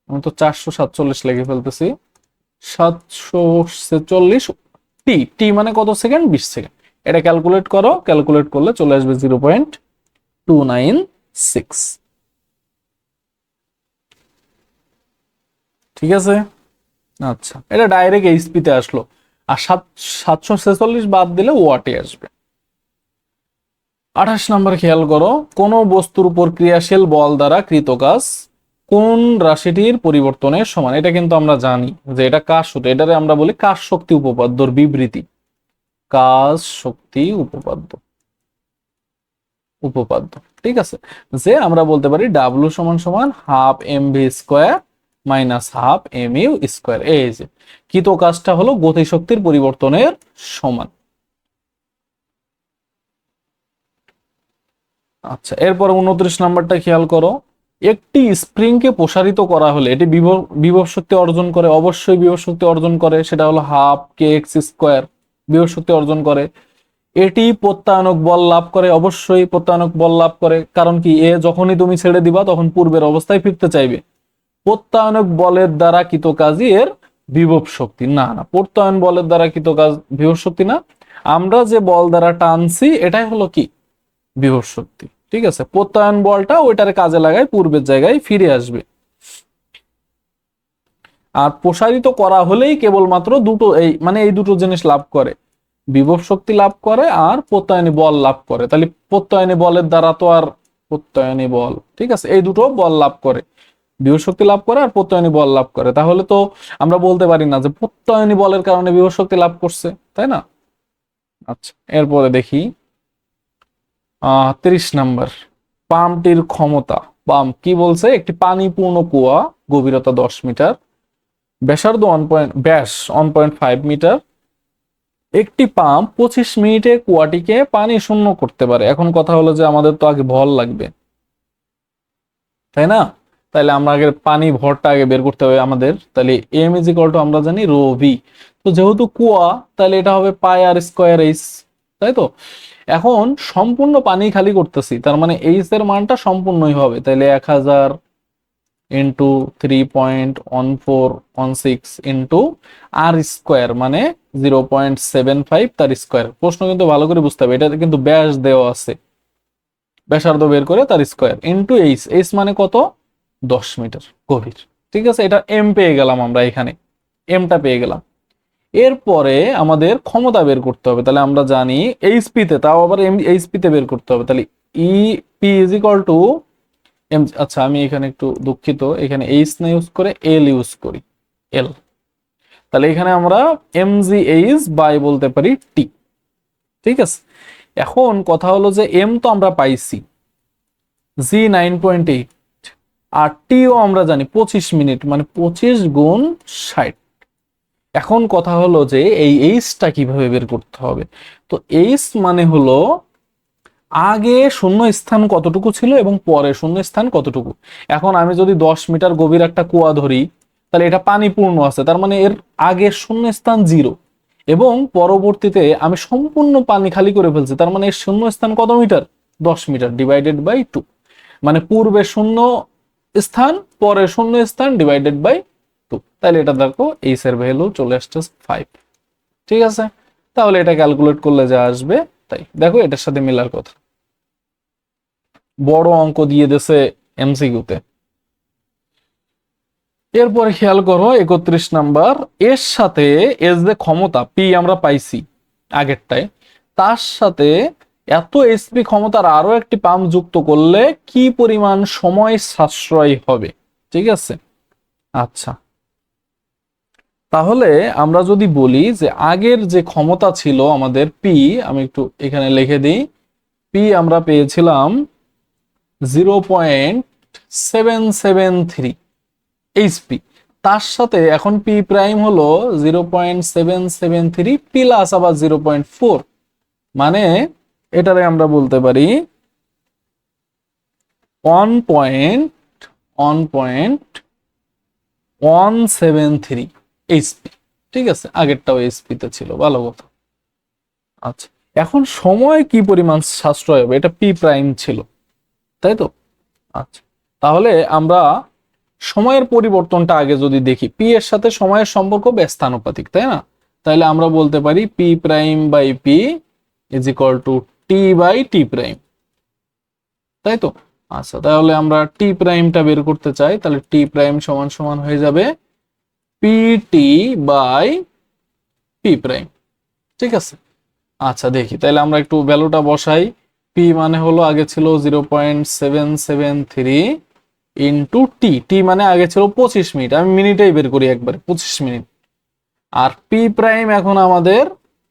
আমি তো 447 লিখে ফেলতেছি। 746 টি, টি মানে কত সেকেন্ড? 20 সেকেন্ড। এটা ক্যালকুলেট করো, ক্যালকুলেট করলে চলে আসবে 0.296। ঠিক আছে, আচ্ছা, এটা ডাইরেক্ট এইচপি তে আসলো। আর 746 বাদ দিলে ওয়াটে আসবে। 28 নম্বর খেয়াল করো, কোন বস্তুর উপর ক্রিয়াশীল বল দ্বারা কৃত কাজ কোন রাশিটির পরিবর্তনের সমান? এটা কিন্তু আমরা জানি যে এটা কাজ সূত্র, এটারে আমরা বলি কাজ শক্তি উপপাদ্যর বিবৃতি। কাজ শক্তি উপপাদ্য, ঠিক আছে, যে আমরা বলতে পারি ডাব্লু সমান সমান half M V square minus half M U square. এই যে কৃত কাজটা হলো গতিশক্তির পরিবর্তনের সমান। আচ্ছা, এরপর 29 নাম্বারটা খেয়াল করো, একটি স্প্রিংকে প্রসারিত করা হলে এটি বিভব শক্তি অর্জন করে, অবশ্যই বিভব শক্তি অর্জন করে, সেটা হলো হাফ কে এক্স স্কোয়ার বিভব শক্তি অর্জন করে। এটি প্রত্যায়নক বল লাভ করে, অবশ্যই প্রত্যায়নক বল লাভ করে, কারণ কি, এ যখনই তুমি ছেড়ে দিবা তখন পূর্বের অবস্থায় ফিরতে চাইবে। প্রত্যায়নক বলের দ্বারা কৃত কাজই এর বিভব শক্তি। না না, প্রত্যায়ন বলের দ্বারা কৃত কাজ বিভব শক্তি না, আমরা যে বল দ্বারা টানছি এটাই হলো কি, বিভব শক্তি। ঠিক আছে, প্রত্যায়ন বলটা ওইটারে কাজে লাগায় পূর্বের জায়গায় ফিরে আসবে। আর প্রসারিত করা হলেই কেবলমাত্র দুটো, এই দুটো জিনিস লাভ করে, বিভব শক্তি লাভ করে আর প্রত্যায়নী বল লাভ করে। তাহলে প্রত্যায়নী বলের দ্বারা তো আর প্রত্যায়নী বল, ঠিক আছে, এই দুটো বল লাভ করে, বিভব শক্তি লাভ করে আর প্রত্যায়নী বল লাভ করে। তাহলে তো আমরা বলতে পারি না যে প্রত্যায়নী বলের কারণে বিভব শক্তি লাভ করছে, তাই না? আচ্ছা, এরপরে দেখি 30 নাম্বার, পাম্পটির ক্ষমতা। পাম্প কি বলছে, একটি পানিপূর্ণ কুয়া, গভীরতা 10 মিটার, ব্যাসার্ধ 1.5 মিটার। একটি পাম্প 25 মিনিটে কুয়াটিকে পানি শূন্য করতে পারে। এখন কথা হলো যে আমাদের তো আগে ভর লাগবে, তাই না? তাহলে আমরা আগে পানি ভরটা আগে বের করতে হবে আমাদের। তাহলে এম ইজ ইকুয়াল টু আমরা জানি রো ভি, তো যেহেতু কুয়া তাহলে এটা হবে পাই আর স্কোয়ার এইচ, তাই তো? এখন সম্পূর্ণ পানি খালি করতেছি, তার মানে এইচ এর মানটা সম্পূর্ণই হবে, তাহলে 1000 ইন্টু 3.1416 ইন্টু আর স্কোয়ার মানে 0.75 তার স্কোয়ার। প্রশ্ন কিন্তু ভালো করে বুঝতে হবে, এটা কিন্তু ব্যাস দেওয়া আছে, ব্যাসার্ধ বের করে তার স্কোয়ার ইন্টু এইচ, এইচ মানে কত, 10 মিটার গভীর। ঠিক আছে, এটা এম পেয়ে গেলাম, আমরা এখানে এমটা পেয়ে গেলাম। এরপরে আমাদের ক্ষমতা বের করতে হবে, তাহলে আমরা জানি এইচপি তে, তাও আবার এইচপি তে বের করতে হবে। তাহলে E P is equal to M, আচ্ছা আমি এখানে একটু দুঃখিত, এখানে এইচ না ইউজ করে এল ইউজ করি, এল। তাহলে এখানে আমরা এম জি এইচ বাই বলতে পারি টি। ঠিক আছে, এখন কথা হলো যে এম তো আমরা পাইছি, জি 9.8, আর টিও আমরা জানি 25 মিনিট, মানে 25 গুণ 60। এখন কথা হলো যে এই এইচটা কিভাবে বের করতে হবে। তো এইচ মানে হলো আগে শূন্য স্থান কতটুকু ছিল এবং পরে শূন্য স্থান কতটুকু। এখন আমি যদি 10 মিটার গভীর একটা কুয়া ধরি, তাহলে এটা পানি পূর্ণ আছে, তার মানে এর আগে শূন্য স্থান 0 এবং পরবর্তীতে আমি সম্পূর্ণ পানি খালি করে ফেলছি, তার মানে এর শূন্য স্থান কত মিটার, 10 মিটার ডিভাইডেড বাই 2, মানে পূর্বে শূন্য স্থান পরে শূন্য স্থান ডিভাইডেড বাই 2। তাহলে এটা দেখো এইচ এর ভ্যালু চলে আসছে 5। ঠিক আছে, তাহলে এটা ক্যালকুলেট করলে যা আসবে তাই দেখো এটার সাথে মিলার কথা, বড় অঙ্ক দিয়ে দিয়েছে এমসিকিউতে। এরপরে খেয়াল করো 31 নাম্বার, এর সাথে এর যে ক্ষমতা পি আমরা পাইছি আগেরটায়, তার সাথে এত এইচপি ক্ষমতার আরো একটি পাম্প যুক্ত করলে কি পরিমাণ সময় সাশ্রয় হবে। ঠিক আছে, আচ্ছা তাহলে আমরা যদি বলি যে আগের যে ক্ষমতা ছিল আমাদের পি, আমি একটু এখানে লিখে দিই, পি আমরা পেয়েছিলাম 0.773 এইচপি, তার সাথে এখন পি প্রাইম হলো 0.773 প্লাস আবার 0.4, মানে এটারে আমরা বলতে পারি 1.173 এইচপি। ঠিক আছে, আগেরটাও এইচপি তে ছিল, ভালো কথা। আচ্ছা এখন সময় কি পরিমাণ সাশ্রয় হবে, এটা পি প্রাইম ছিল তাই তো। আচ্ছা তাহলে আমরা সময়ের পরিবর্তনটা আগে যদি দেখি, পি এর সাথে সময়ের সম্পর্ক ব্যস্তানুপাতিক তাই না, তাহলে আমরা বলতে পারি P prime by P is equal to T by T prime, তাই তো। আচ্ছা তাহলে আমরা টি প্রাইমটা বের করতে চাই, তাহলে টি প্রাইম সমান সমান হয়ে যাবে P T by P prime. ঠিক আছে, আচ্ছা দেখি তাহলে আমরা একটু ভ্যালুটা বসাই। পি মানে হলো আগে ছিল 0.773 ইন্টু টি, টি মানে আগে ছিল 25 মিনিট, আমি মিনিটেই বের করি একবারে 25 মিনিট, আর পি প্রাইম এখন আমাদের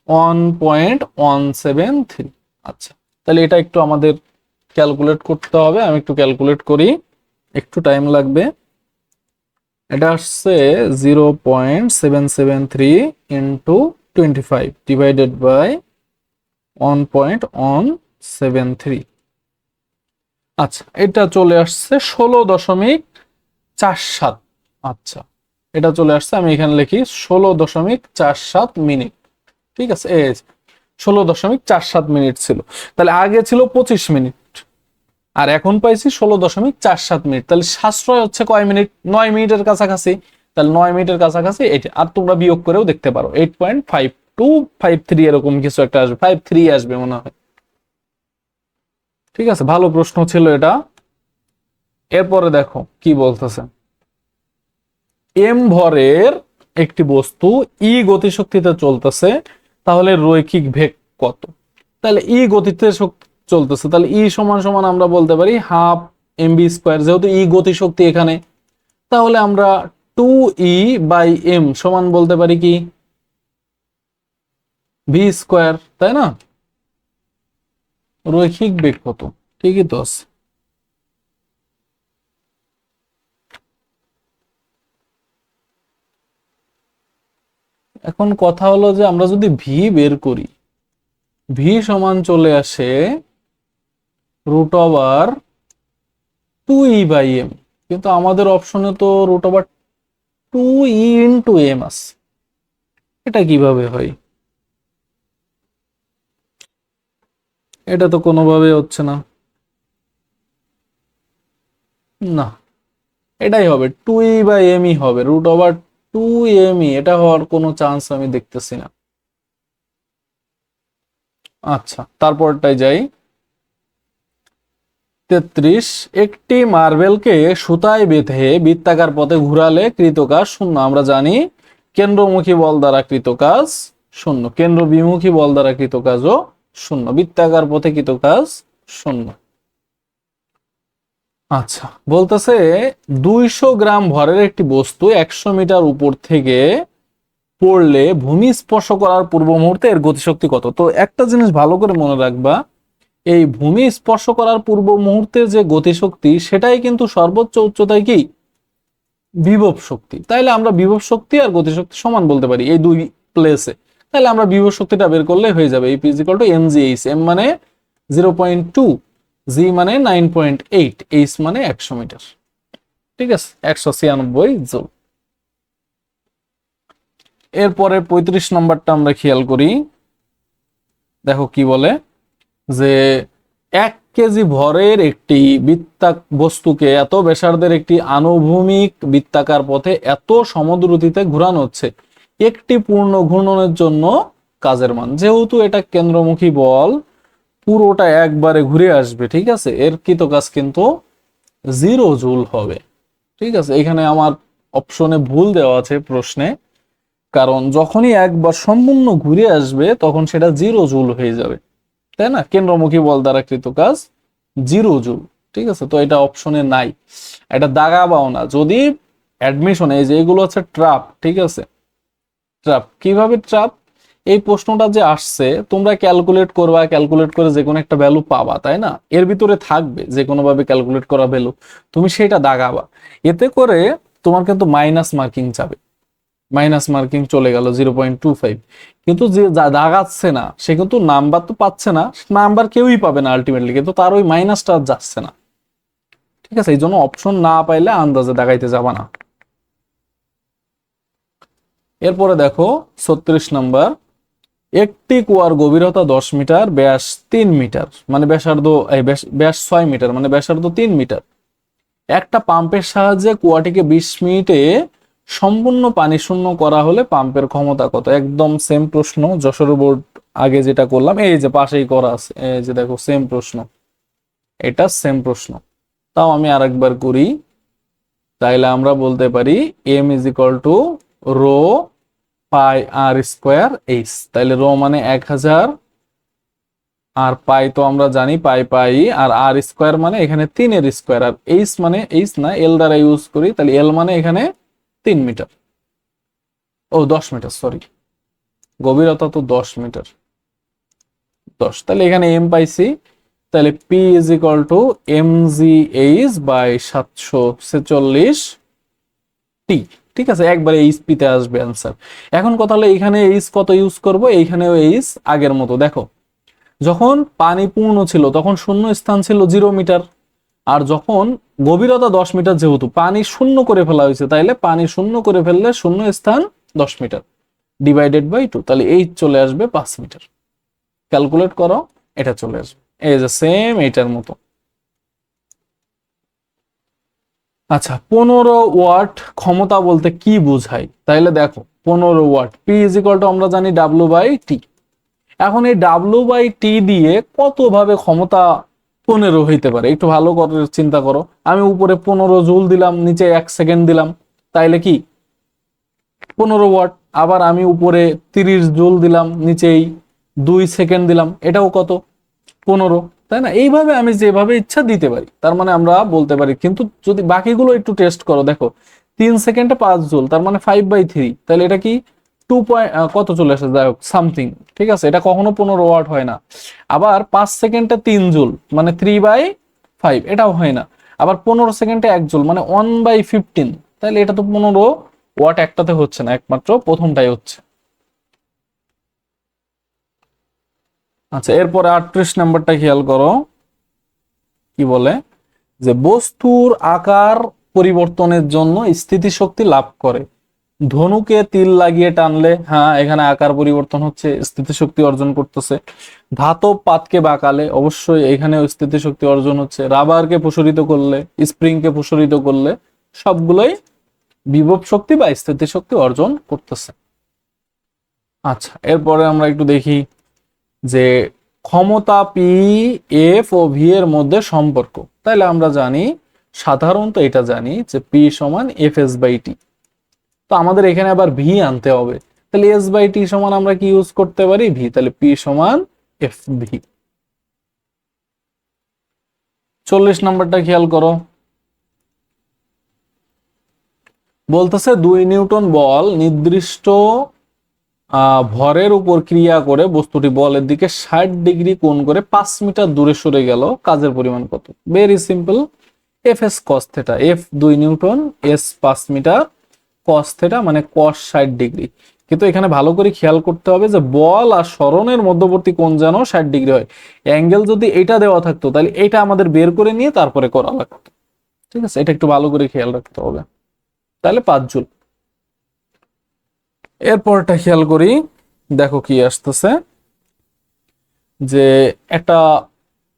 1.173। আচ্ছা তাহলে এটা একটু আমাদের ক্যালকুলেট করতে হবে, আমি একটু ক্যালকুলেট করি, একটু টাইম লাগবে। এটা আসছে 0.773 ইন্টু 25 ডিভাইডেড বাই 1.173। আচ্ছা এটা চলে আসছে 16.47। আচ্ছা এটা চলে আসছে, আমি এখানে লিখি 16.47 মিনিট। ঠিক আছে, এই 16.47 মিনিট ছিল, তাহলে আগে ছিল 25 মিনিট আর এখন পাইছি 16.47 মিনিট, তাহলে সাশ্রয় হচ্ছে কয় মিনিট, 9 মিনিটের কাছাকাছি, তাহলে 9 মিনিটের কাছাকাছি এটা। আর তোমরা বিয়োগ করেও দেখতে পারো 8.5253 এরকম কিছু একটা আসবে, 53 আসবে মনে হয়। ঠিক আছে, ভালো প্রশ্ন ছিল এটা। এরপরে দেখো কি বলতেছে, এম ভরের একটি বস্তু ই গতিশক্তিতে চলতেছে, তাহলে রৈখিক বেগ কত। তাহলে ই গতিতে চলতেছে, তাহলে ই সমান সমান আমরা বলতে পারি হাফ এম বি স্কোয়ার, যেহেতু ই গতিশক্তি এখানে, তাহলে আমরা 2e বাই এম সমান বলতে পারি কি ভি স্কোয়ার, তাই না। রৈখিক বেগ কত, ঠিকই তো আছে। এখন কথা হলো যে আমরা যদি ভি বের করি, ভি সমান চলে আসে root over 2e by M, কিন্তু আমাদের অপশনে তো root over 2e into M আছে, এটা কিভাবে হয়, এটা তো কোনোভাবে হচ্ছে না। না, এটাই হবে 2e বাই এম ই হবে, রুট ওভার 2m, এটা হওয়ার কোনো চান্স আমি দেখতেছি না। আচ্ছা তারপরটাই যাই, 33, একটি মার্বেলকে সুতায় বেঁধে বৃত্তাকার পথে ঘুরালে কৃত কাজ শূন্য। আমরা জানি কেন্দ্রমুখী বল দ্বারা কৃত কাজ শূন্য, কেন্দ্র বিমুখী বল দ্বারা কৃত কাজও শূন্য, বৃত্তাকার পথে কৃত কাজ শূন্য। আচ্ছা বলতেছে 200 গ্রাম ভরের একটি বস্তু 100 মিটার উপর থেকে পড়লে ভূমি স্পর্শ করার পূর্ব মুহূর্তে এর গতিশক্তি কত। তো একটা জিনিস ভালো করে মনে রাখবা, এই ভূমি স্পর্শ করার পূর্ব মুহূর্তে যে গতিশক্তি, সেটাই কিন্তু সর্বোচ্চ উচ্চতায় কি বিভব শক্তি। তাইলে আমরা বিভব শক্তি আর গতিশক্তি সমান বলতে পারি এই দুই প্লেসে, তাহলে আমরা বিভব শক্তিটা বের করলে হয়ে যাবে এই is equal two mgh, m মানে 0.2, জি মানে 9.8, এইচ মানে 100 মিটার। ঠিক আছে, 196 জুল। এরপরে 35 নম্বরটা আমরা খেয়াল করি, দেখো কি বলে যে 1 কেজি ভরের একটি বস্তুকে এত ব্যাসার্ধের একটি আনুভূমিক বৃত্তাকার পথে এত সমদ্রুতিতে ঘোরানো হচ্ছে, একটি পূর্ণ ঘূর্ণনের জন্য কাজের মান। যেহেতু এটা কেন্দ্রমুখী বল, পুরোটা একবারে ঘুরে আসবে, ঠিক আছে, এর কৃতকাজ কিন্তু 0 জুল হবে। ঠিক আছে, এখানে আমার অপশনে ভুল দেওয়া আছে প্রশ্নে, কারণ যখনই একবার সম্পূর্ণ ঘুরে আসবে তখন সেটা 0 জুল হয়ে যাবে, তাই না? কেন্দ্রমুখী বল দ্বারা কৃত কাজ 0 জুল। ঠিক আছে, তো এটা অপশনে নাই, এটা দাগাবাও না। যদি অ্যাডমিশন, এই যে এগুলো হচ্ছে ট্রাপ, ঠিক আছে, ট্রাপ কিভাবে ট্রাপ, এই প্রশ্নটা যে আসছে তোমরা ক্যালকুলেট করবা, ক্যালকুলেট করে যে কোনো একটা ভ্যালু পাবা, তাই না? এর ভিতরে থাকবে যে কোনো ভাবে ক্যালকুলেট করা ভ্যালু, তুমি সেটা দাগাবা, এতে করে তোমার কিন্তু মাইনাস মার্কিং যাবে, মাইনাস মার্কিং চলে গেল 0.25। কিন্তু যে দাগাচ্ছে না সে কিন্তু নাম্বার তো পাচ্ছে না, নাম্বার কেউই পাবে না আলটিমেটলি, কিন্তু তার ওই মাইনাসটা যাচ্ছে না। ঠিক আছে, এই জন্য অপশন না পাইলে আন্দাজে দাগাইতে যাবা না। এরপরে দেখো 36 নাম্বার, একটি কুয়ার গভীরতা 10 মিটার, ব্যাস 3 মিটার, মানে ব্যাসার্ধ ব্যাস 6 মিটার, মানে ব্যাসার্ধ 3 মিটার। একটা পাম্পের সাহায্যে কুয়াটিকে 20 মিনিটে সম্পূর্ণ পানি শূন্য করা হলে পাম্পের ক্ষমতা কত? একদম সেম প্রশ্ন, যশোর বোর্ড আগে যেটা করলাম, এই যে পাশেই করা আছে, এই যে দেখো সেম প্রশ্ন, এটা সেম প্রশ্ন। তাও আমি আরেকবার করি, তাইলে আমরা বলতে পারি M is equal to rho pi R square H. তাইলে রো মানে 1000, আর পাই তো আমরা জানি পাই পাই, আর স্কোয়ার মানে এখানে 3 এর স্কোয়ার, আর এইচ মানে এইচ না, এল দ্বারা ইউজ করি, তাহলে এল মানে এখানে 3 মিটার, ও 10 মিটার, সরি, গভীরতা তো 10 মিটার, 10, তাহলে এখানে এম পাইছি, তাহলে P is equal to M G H by 746 T. ঠিক আছে, একবারে এইচ পিতে আসবে অ্যান্সার। এখন কথা হলো এখানে এইচ কত ইউজ করব, এইখানেও এইচ আগের মতো। দেখো যখন পানি পূর্ণ ছিল তখন শূন্য স্থান ছিল 0 মিটার, আর যখন গভীরতা 10 মিটার, যেহেতু পানি শূন্য করে ফেলা হয়েছে, তাইলে পানি শূন্য করে ফেললে শূন্য স্থান 10 মিটার ডিভাইডেড বাই 2, তাহলে এইচ চলে আসবে 5 মিটার। ক্যালকুলেট করো, এটা চলে আসবে এই যে সেম এইটার মতো। আচ্ছা, 15 ওয়াট ক্ষমতা বলতে কি বোঝায়? তাইলে দেখো 15 watt, P is equal to আমরা জানি ডাব্লিউ বাই টি। এখন এই ডাব্লিউ বাই টি দিয়ে কত ভাবে ক্ষমতা 15 হইতে পারে, একটু ভালো করে চিন্তা করো। আমি উপরে 15 জুল দিলাম, নিচে 1 সেকেন্ড দিলাম, তাইলে কি 15 ওয়াট। আবার আমি উপরে 30 জুল দিলাম, নিচেই 2 সেকেন্ড দিলাম, এটাও কত? 15, তাই না? এইভাবে আমি যেভাবে ইচ্ছা দিতে পারি, তার মানে আমরা বলতে পারি। কিন্তু যদি বাকিগুলো একটু টেস্ট করো, দেখো 3 সেকেন্ডে 5 জুল, তার মানে 5/3, তাহলে এটা কি 2 পয়েন্ট কত চলে আসে, যাই হোক সামথিং। ঠিক আছে, এটা কখনো 15 ওয়াট হয় না। আবার 5 সেকেন্ডে 3 জুল, মানে 3/5, এটাও হয় না। আবার 15 সেকেন্ডে 1 জুল, মানে 1/15, তাহলে এটা তো 15 ওয়াট একটাতে হচ্ছে না, একমাত্র প্রথমটাই হচ্ছে। আচ্ছা, এরপরে 38 নাম্বারটা খেয়াল করো, কি বলে যে বস্তুর আকার পরিবর্তনের জন্য স্থিতিশক্তি লাভ করে। ধনুকে তিল লাগিয়ে টানলে, হ্যাঁ এখানে আকার পরিবর্তন হচ্ছে, স্থিতিশক্তি অর্জন করতেছে। ধাতব পাতকে বাঁকালে অবশ্যই এখানেও স্থিতিশক্তি অর্জন হচ্ছে। রাবারকে প্রসারিত করলে, স্প্রিংকে প্রসারিত করলে, সবগুলোই বিভব শক্তি বা স্থিতিশক্তি অর্জন করতেছে। আচ্ছা, এরপরে আমরা একটু দেখি যে ক্ষমতা পি, এফ ও ভি এর মধ্যে সম্পর্ক। তাইলে আমরা জানি, সাধারণত এটা জানি যে পি সমান এফ এস বাই টি। তো আমাদের এখানে আবার ভি আনতে হবে, তাহলে এস বাই টি সমান আমরা কি ইউজ করতে পারি? ভি, তাহলে পি সমান এফ ভি। 40 নাম্বারটা খেয়াল করো, বলতেছে 2 নিউটন বল নির্দিষ্ট ভরের উপর ক্রিয়া করে বস্তুটি বলের দিকে 60 ডিগ্রি কোণ করে 5 মিটার দূরে সরে গেল, কাজের পরিমাণ কত? Very simple, F S cos theta, F 2 newton, S 5 metre, cos theta মানে কস 60 ডিগ্রি। কিন্তু এখানে ভালো করে খেয়াল করতে হবে যে বল আর সরণের মধ্যবর্তী কোণ যেন 60 ডিগ্রি হয়। অ্যাঙ্গেল যদি এটা দেওয়া থাকতো তাহলে এটা আমাদের বের করে নিয়ে তারপরে করা লাগতো। ঠিক আছে, এটা একটু ভালো করে খেয়াল রাখতে হবে। তাহলে 5 জুল। এরপরটা খেয়াল করি, দেখো কি আসতেছে, যে একটা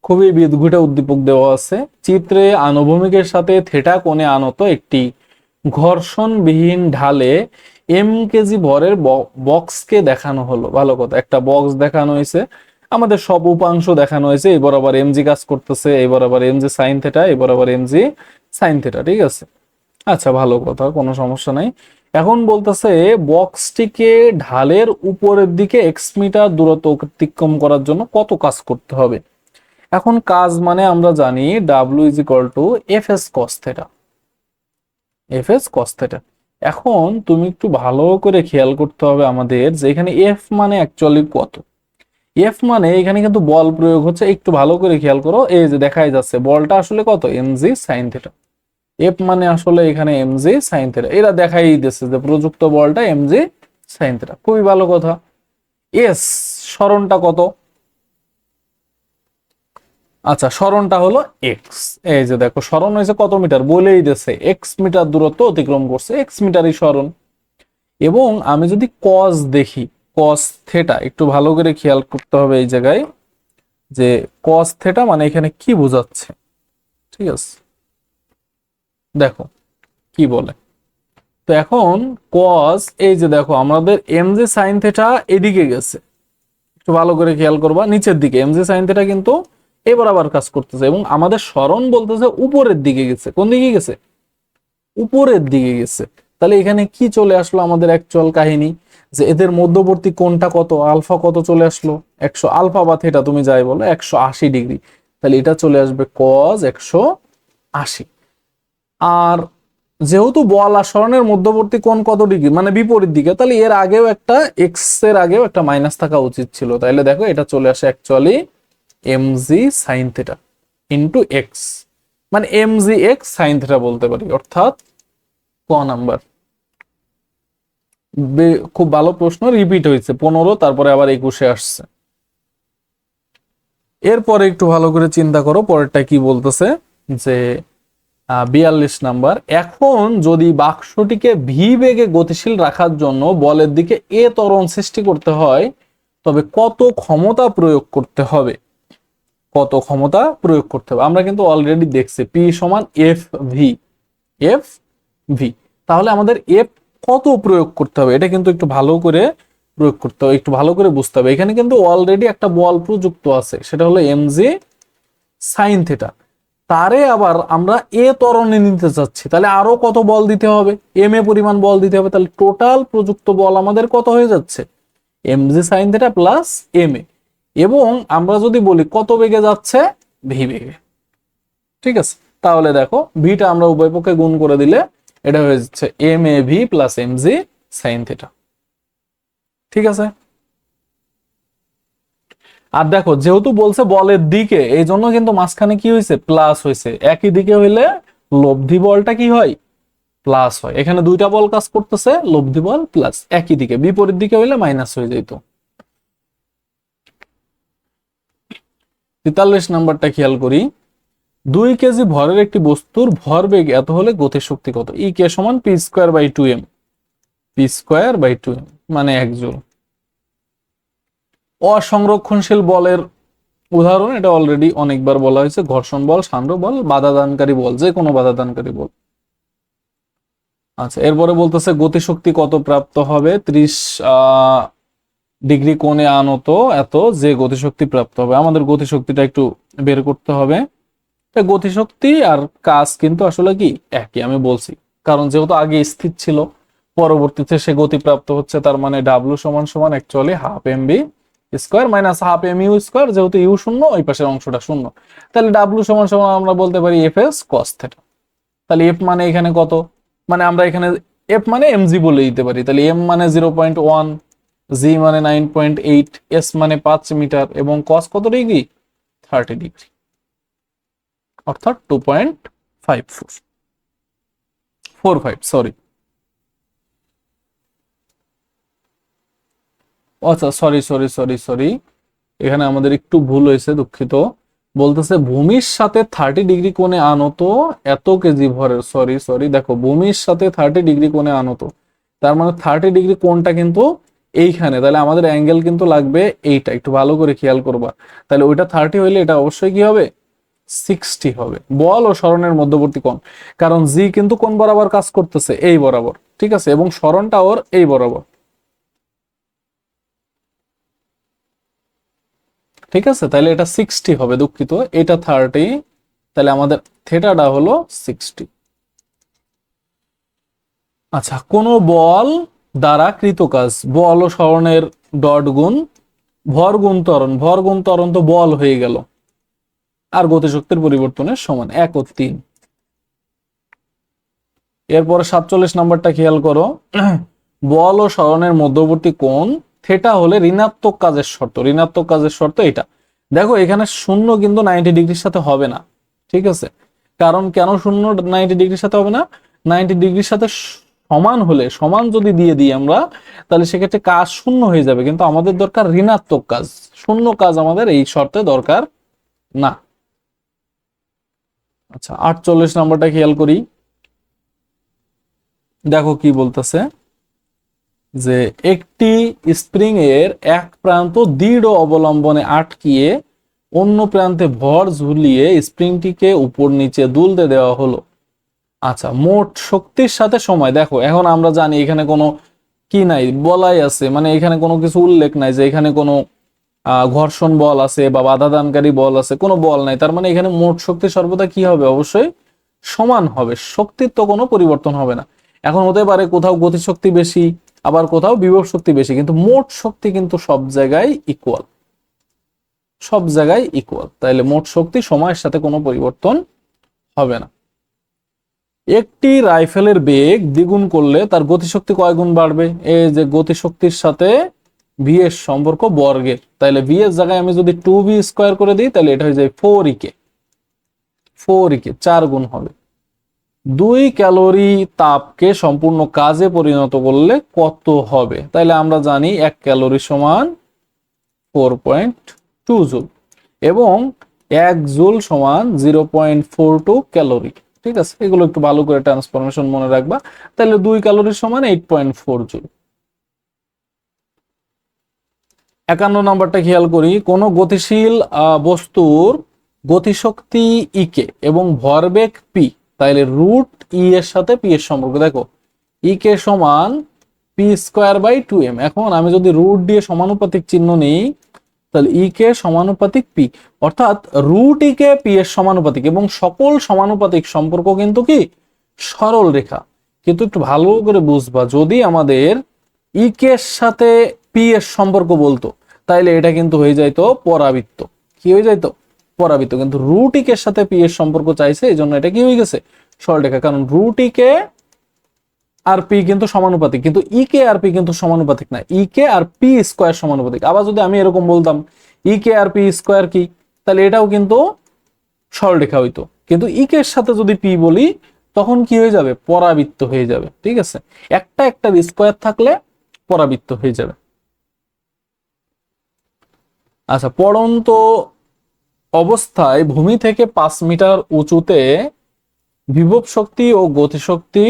খুবই বিদঘুটে উদ্দীপক দেওয়া আছে। চিত্রে আনুভূমিকের সাথে থেটা কোণে আনত একটি ঘর্ষণবিহীন ঢালে এম কেজি ভরের বক্সকে দেখানো হলো। ভালো কথা, একটা বক্স দেখানো হয়েছে, আমাদের সব উপাংশ দেখানো হয়েছে, এই বরাবর এমজি কাজ করতেছে, এই বরাবর এমজি সাইন থেটা, এই বরাবর এমজি সাইন থেটা, ঠিক আছে। আচ্ছা, ভালো কথা, কোনো সমস্যা নাই। এখন বলতেছে বক্সটিকে ঢালের উপরের দিকে এক্স মিটার দূরত্ব অতিক্রম করার জন্য কত কাজ করতে হবে। এখন কাজ মানে আমরা জানি W is equal to F S cos theta, F S cos theta. এখন তুমি একটু ভালো করে খেয়াল করতে হবে আমাদের যে এখানে এফ মানে অ্যাকচুয়ালি কত। এফ মানে এখানে কিন্তু বল প্রয়োগ হচ্ছে, একটু ভালো করে খেয়াল করো, এই যে দেখাই যাচ্ছে বলটা আসলে কত, এমজি সাইন থেটা। এফ মানে আসলে এখানে এমজি সাইন থেটা, এরা দেখাই দিচ্ছে যে প্রযুক্ত বলটা এমজি সাইন থেটা, খুবই ভালো কথা। এস সরণটা কত, আচ্ছা সরণটা হলো এক্স। এই যে দেখো সরণ হয়েছে কত মিটার, বলেই দিচ্ছে এক্স মিটার দূরত্ব অতিক্রম করছে, এক্স মিটারই সরণ। এবং আমি যদি কস দেখি, কস থেটা, একটু ভালো করে খেয়াল করতে হবে এই জায়গায় যে কস থেটা মানে এখানে কি বোঝাচ্ছে, ঠিক আছে, দেখো কি বলে। তো এখন কস, এই যে দেখো আমাদের এম জে সাইন থেটা এদিকে গেছে, একটু ভালো করে খেয়াল করবা নিচের দিকে এম জে সাইন থেটা কিন্তু এই বরাবর কাজ করতেছে, এবং আমাদের সরণ বলতেছে উপরের দিকে গেছে, কোন দিকে গেছে, উপরের দিকে গেছে। তাহলে এখানে কি চলে আসলো আমাদের অ্যাকচুয়াল কাহিনী, যে এদের মধ্যবর্তী কোণটা কত, আলফা কত চলে আসলো, 100 আলফা বা থেটা তুমি যাই বলো 180 ডিগ্রি। তাহলে এটা চলে আসবে কজ 180। আর যেহেতু বল আর সরণের মধ্যবর্তী কোণ কত ডিগ্রি, মানে বিপরীত দিকে, তাহলে এর আগেও একটা এক্স এর আগেও একটা মাইনাস থাকা উচিত ছিল। তাহলে দেখো এটা চলে আসে actually MG sine theta into x, মানে এমজি এক্স সাইন থেটা বলতে পারি, অর্থাৎ ক নাম্বার। খুব ভালো প্রশ্ন, রিপিট হয়েছে 15, তারপরে আবার 21-এ আসছে। এরপরে একটু ভালো করে চিন্তা করো পরেরটা কি বলতেছে, যে 42 নাম্বার। এখন যদি বাক্সটিকে ভি বেগে গতিশীল রাখার জন্য বলের দিকে এ ত্বরণ সৃষ্টি করতে হয়, তবে কত ক্ষমতা প্রয়োগ করতে হবে, কত ক্ষমতা প্রয়োগ করতে হবে। আমরা কিন্তু অলরেডি দেখছি পি সমান এফ ভি, এফ ভি। তাহলে আমাদের এফ কত প্রয়োগ করতে হবে, এটা কিন্তু একটু ভালো করে প্রয়োগ করতে হবে, একটু ভালো করে বুঝতে হবে। এখানে কিন্তু অলরেডি একটা বল প্রযুক্ত আছে, সেটা হলো এমজি সাইন থেটা, তারে আবার আমরা এ ত্বরণে নিতে চাচ্ছি, তাহলে আরো কত বল দিতে হবে, এম এ পরিমাণ বল দিতে হবে। তাহলে টোটাল প্রযুক্ত বল আমাদের কত হয়ে যাচ্ছে, MG sine theta plus M A. এবং আমরা যদি বলি কত বেগে যাচ্ছে, ভি বেগে, ঠিক আছে। তাহলে দেখো ভিটা আমরা উভয় পক্ষে গুণ করে দিলে এটা হয়ে যাচ্ছে M A V plus M G sine theta, ঠিক আছে। আর দেখো যেহেতু বলছে বলের দিকে, এই জন্য কিন্তু মাঝখানে কি হয়েছে, প্লাস হয়েছে। একই দিকে হইলে লব্ধি বলটা কি হয়, প্লাস হয়। এখানে দুইটা বল কাজ করতেছে, লব্ধি বল প্লাস, একই দিকে, বিপরীত দিকে হইলে মাইনাস হয়ে যেত। 43 নাম্বারটা খেয়াল করি। 2 কেজি ভরের একটি বস্তুর ভরবেগ এত হলে গতিশক্তি কত। ই কে সমান P square by 2m, P square by 2m মানে 1 জুল। অসংরক্ষণশীল বলের উদাহরণ, এটা অলরেডি অনেকবার বলা হয়েছে, ঘর্ষণ বল, সান্দ্র বল, বাধা দানকারী বল, যে কোনো বাধা দানকারী বল। আচ্ছা, এরপরে বলতেছে গতিশক্তি কত প্রাপ্ত হবে 30 ডিগ্রি কোণে আনত এত যে গতিশক্তি প্রাপ্ত হবে। আমাদের গতিশক্তিটা একটু বের করতে হবে। গতিশক্তি আর কাজ কিন্তু আসলে কি একই, আমি বলছি, কারণ যেহেতু আগে স্থির ছিল, পরবর্তীতে সে গতি প্রাপ্ত হচ্ছে, তার মানে ডাব্লু সমান সমান actually half M B square minus half M U square, যেহেতু ইউ শূন্য ওই পাশের অংশটা শূন্য, তাহলে ডাব্লু সমান সমান আমরা বলতে পারি এফ এস কস থেটা। তাহলে এফ মানে এখানে কত, মানে আমরা এখানে এফ মানে এমজি বলে দিতে পারি, তাহলে এম মানে 0.1, জি মানে 9.8, এস মানে 5 মিটার, এবং কস কত ডিগ্রি, 30 ডিগ্রি, অর্থাৎ 2.5445, সরি, আচ্ছা সরি সরি সরি সরি, এখানে আমাদের একটু ভুল হয়েছে, দুঃখিত। বলতেছে ভূমির সাথে 30 ডিগ্রি কোণে আনত এত কেজি ভরের, সরি সরি, দেখো ভূমির সাথে 30 ডিগ্রি কোণে আনত, তার মানে 30 ডিগ্রি কোণটা কিন্তু এইখানে, তাহলে আমাদের অ্যাঙ্গেল কিন্তু লাগবে এইটা, একটু ভালো করে খেয়াল করবা। তাহলে ওইটা 30 হইলে এটা অবশ্যই কি হবে, 60 হবে। বল ও সরণের মধ্যবর্তী কোণ, কারণ জি কিন্তু কোণ বরাবর কাজ করতেছে, এই বরাবর, ঠিক আছে, এবং সরণটা ওর এই বরাবর। ঠিক আছে, তাহলে এটা 60 হবে, দুঃখিত, এটা 30, তাহলে আমাদের থেটাটা হলো 60। আচ্ছা, কোন বল দ্বারা কৃত কাজ, বল ও সরণের ডট গুণ ভর গুণ ত্বরণ, ভর গুণ ত্বরণ তো বল হয়ে গেল, আর গতিশক্তির পরিবর্তনের সমান 1 ও 3। এরপরে 47 নম্বরটা খেয়াল করো, বল ও সরণের মধ্যবর্তী কোণ থেটা হলে ঋণাত্মক কাজের শর্ত, ঋণাত্মক কাজের শর্ত এটা। দেখো এখানে শূন্য কিন্তু 90 ডিগ্রির সাথে হবে না, ঠিক আছে, কারণ কেন শূন্য 90 ডিগ্রির সাথে হবে না, 90 ডিগ্রির সাথে সমান হলে, সমান যদি দিয়ে দিই আমরা, তাহলে সেক্ষেত্রে কাজ শূন্য হয়ে যাবে, কিন্তু আমাদের দরকার ঋণাত্মক কাজ, শূন্য কাজ আমাদের এই শর্তে দরকার না। আচ্ছা, 48 নম্বরটা খেয়াল করি, দেখো কি বলতেছে, যে একটি স্প্রিং এর এক প্রান্ত দৃঢ় অবলম্বনে আটকিয়ে অন্য প্রান্তে ভর ঝুলিয়ে স্প্রিংটিকে উপর নিচে দুলতে দেওয়া হলো। আচ্ছা, মোট শক্তির সাথে সময়, দেখো এখন আমরা জানি এখানে কোনো কি নাই, বলাই আছে, মানে এখানে কোনো কিছু উল্লেখ নাই যে এখানে কোনো ঘর্ষণ বল আছে বা বাধা দানকারী বল আছে, কোনো বল নাই, তার মানে এখানে মোট শক্তি সর্বদা কি হবে, অবশ্যই সমান হবে, শক্তির তো কোনো পরিবর্তন হবে না। এখন হতে পারে কোথাও গতিশক্তি বেশি, আবার কোথাও বিভব শক্তি বেশি, কিন্তু মোট শক্তি কিন্তু সব জায়গায় ইকুয়াল, সব জায়গায় ইকুয়াল, তাইলে মোট শক্তি সময়ের সাথে কোনো পরিবর্তন হবে না। একটি রাইফেলের বেগ দ্বিগুণ করলে তার গতিশক্তি কয় গুণ বাড়বে, এই যে গতিশক্তির সাথে ভি এর সম্পর্ক বর্গের, তাহলে ভি এর জায়গায় আমি যদি 2v স্কয়ার করে দিই, তাহলে এটা হয়ে যায় 4e, 4e 4 গুণ হবে। 2 ক্যালোরি তাপকে সম্পূর্ণ কাজে পরিণত করলে কত হবে, তাইলে আমরা জানি 1 ক্যালোরি সমান 4.2 জুল এবং 1 জুল সমান 0.42 ক্যালোরি, ঠিক আছে, এগুলো একটু ভালো করে ট্রান্সফরমেশন মনে রাখবা, তাহলে 2 ক্যালোরি সমান 8.4 জুল। 51 নম্বরটা খেয়াল করি, কোন গতিশীল বস্তুর গতিশক্তি ইকে এবং ভরবেগ পি, তাইলে রুট ই এর সাথে পি এর সম্পর্ক, দেখো ইকে সমান পি স্কোয়ার বাই 2m, এখন আমি যদি রুট দিয়ে সমানুপাতিক চিহ্ন নিই, তাহলে ই কে সমানুপাতিক পি, অর্থাৎ রুট ই কে পি এর সমানুপাতিক, এবং সকল সমানুপাতিক সম্পর্ক কিন্তু কি সরল রেখা, কিন্তু একটু ভালো করে বুঝবা, যদি আমাদের ই কে এর সাথে পি এর সম্পর্ক বলতো, তাইলে এটা কিন্তু হয়ে যাইতো পরাবৃত্ত, কি হয়ে যাইতো পরাবৃত্ত, কিন্তু রুট ই কে এর সাথে পি এর সম্পর্ক চাইছে, এই জন্য এটা কি হয়ে গেছে সরল রেখা, কারণ রুট ই কে আর পি কিন্তু সমানুপাতিক, কিন্তু ই কে আর পি কিন্তু সমানুপাতিক না, ই কে আর পি স্কয়ার সমানুপাতিক। আবার যদি আমি এরকম বলতাম ই কে আর পি স্কয়ার কি, তাহলে এটাও কিন্তু সরলরেখা হইতো, কিন্তু ই কে এর সাথে যদি পি বলি, তখন কি হয়ে যাবে পরাবৃত্ত হয়ে যাবে, ঠিক আছে, একটা একটা স্কয়ার থাকলে পরাবৃত্ত হয়ে যাবে। আচ্ছা, পড়ন্ত অবস্থায় ভূমি থেকে 5 মিটার উঁচুতে বিভব শক্তি ও গতিশক্তি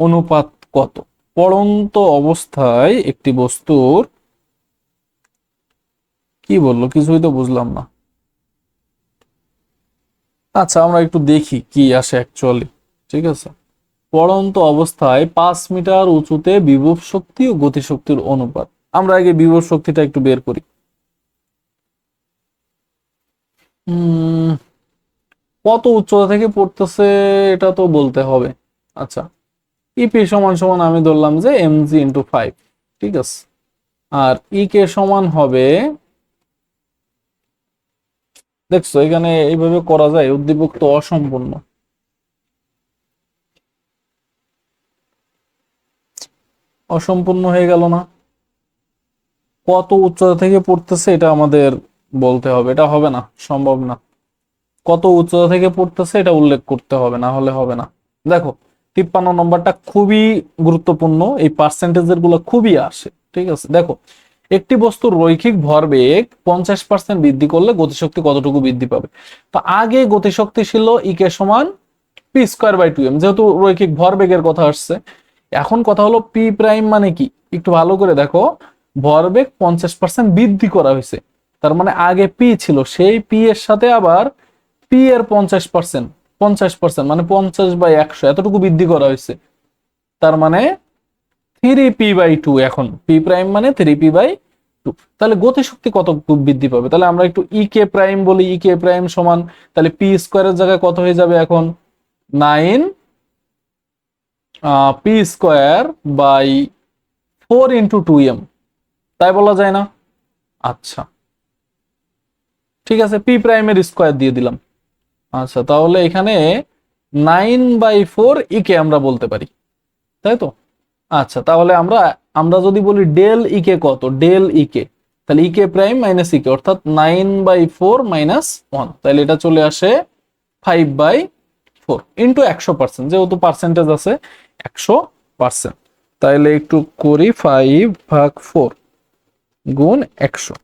অনুপাত কত, পড়ন্ত অবস্থায় একটি বস্তুর, কি বললো কিছুই তো বুঝলাম না। আচ্ছা, আমরা একটু দেখি কি আসে অ্যাকচুয়ালি, ঠিক আছে, পড়ন্ত অবস্থায় 5 মিটার উঁচুতে বিভব শক্তি ও গতিশক্তির অনুপাত, আমরা আগে বিভব শক্তিটা একটু বের করি। কত উচ্চতা থেকে পড়তেছে এটা তো বলতে হবে। আচ্ছা, ইপি সমান সমান আমি ধরলাম যে mg ইন্টু 5, ঠিক আছে, আর ই কে সমান হবে, দেখছো এখানে এইভাবে করা যায়, উদ্দীপক তো অসম্পূর্ণ, অসম্পূর্ণ হয়ে গেল না, কত উচ্চতা থেকে পড়তেছে এটা আমাদের বলতে হবে, এটা হবে না, সম্ভব না, কত উচ্চতা থেকে পড়তেছে এটা উল্লেখ করতে হবে, না হলে হবে না। দেখো 53 নম্বরটা খুবই গুরুত্বপূর্ণ, এই পার্সেন্টেজের গুলো খুবই আসে, ঠিক আছে, দেখো একটি বস্তুর রৈখিক ভরবেগ 50% বৃদ্ধি করলে গতিশক্তি কতটুকু বৃদ্ধি পাবে, তো আগে গতিশক্তি ছিল ই কে সমান পি স্কোয়ার বাই 2m, যেহেতু রৈখিক ভরবেগের কথা আসছে, এখন কথা হলো পি প্রাইম মানে কি, একটু ভালো করে দেখো, ভরবেগ 50% বৃদ্ধি করা হয়েছে, তার মানে আগে পি ছিল, সেই পি এর সাথে আবার পি এর 50%, 50% মানে 50/100 এতটুকু বৃদ্ধি করা হয়েছে, তার মানে 3p/2, এখন পি প্রাইম মানে 3p/2, টু। তাহলে গতিশক্তি কত বৃদ্ধি পাবে? তাহলে আমরা একটু ই কে প্রাইম বলি, ই কে প্রাইম সমান তাহলে পি স্কোয়ারের জায়গায় কত হয়ে যাবে এখন? 9 পি স্কোয়ার বাই 4 × 2m, তাই বলা যায় না? আচ্ছা ঠিক আছে, পি প্রাইমের স্কোয়ার দিয়ে দিলাম। আচ্ছা তাহলে এখানে 9/4 ইকে আমরা বলতে পারি, তাই তো? আচ্ছা তাহলে আমরা আমরা যদি বলি ডেল ইকে কত, ডেল ইকে, তাহলে ইকে প্রাইম মাইনাস ইকে অর্থাৎ 9/4 - 1, তাহলে এটা চলে আসে 5/4 ইন্টু 100%, যেহেতু পার্সেন্টেজ আছে 100%। তাহলে একটু করি 5/4 গুণ 100।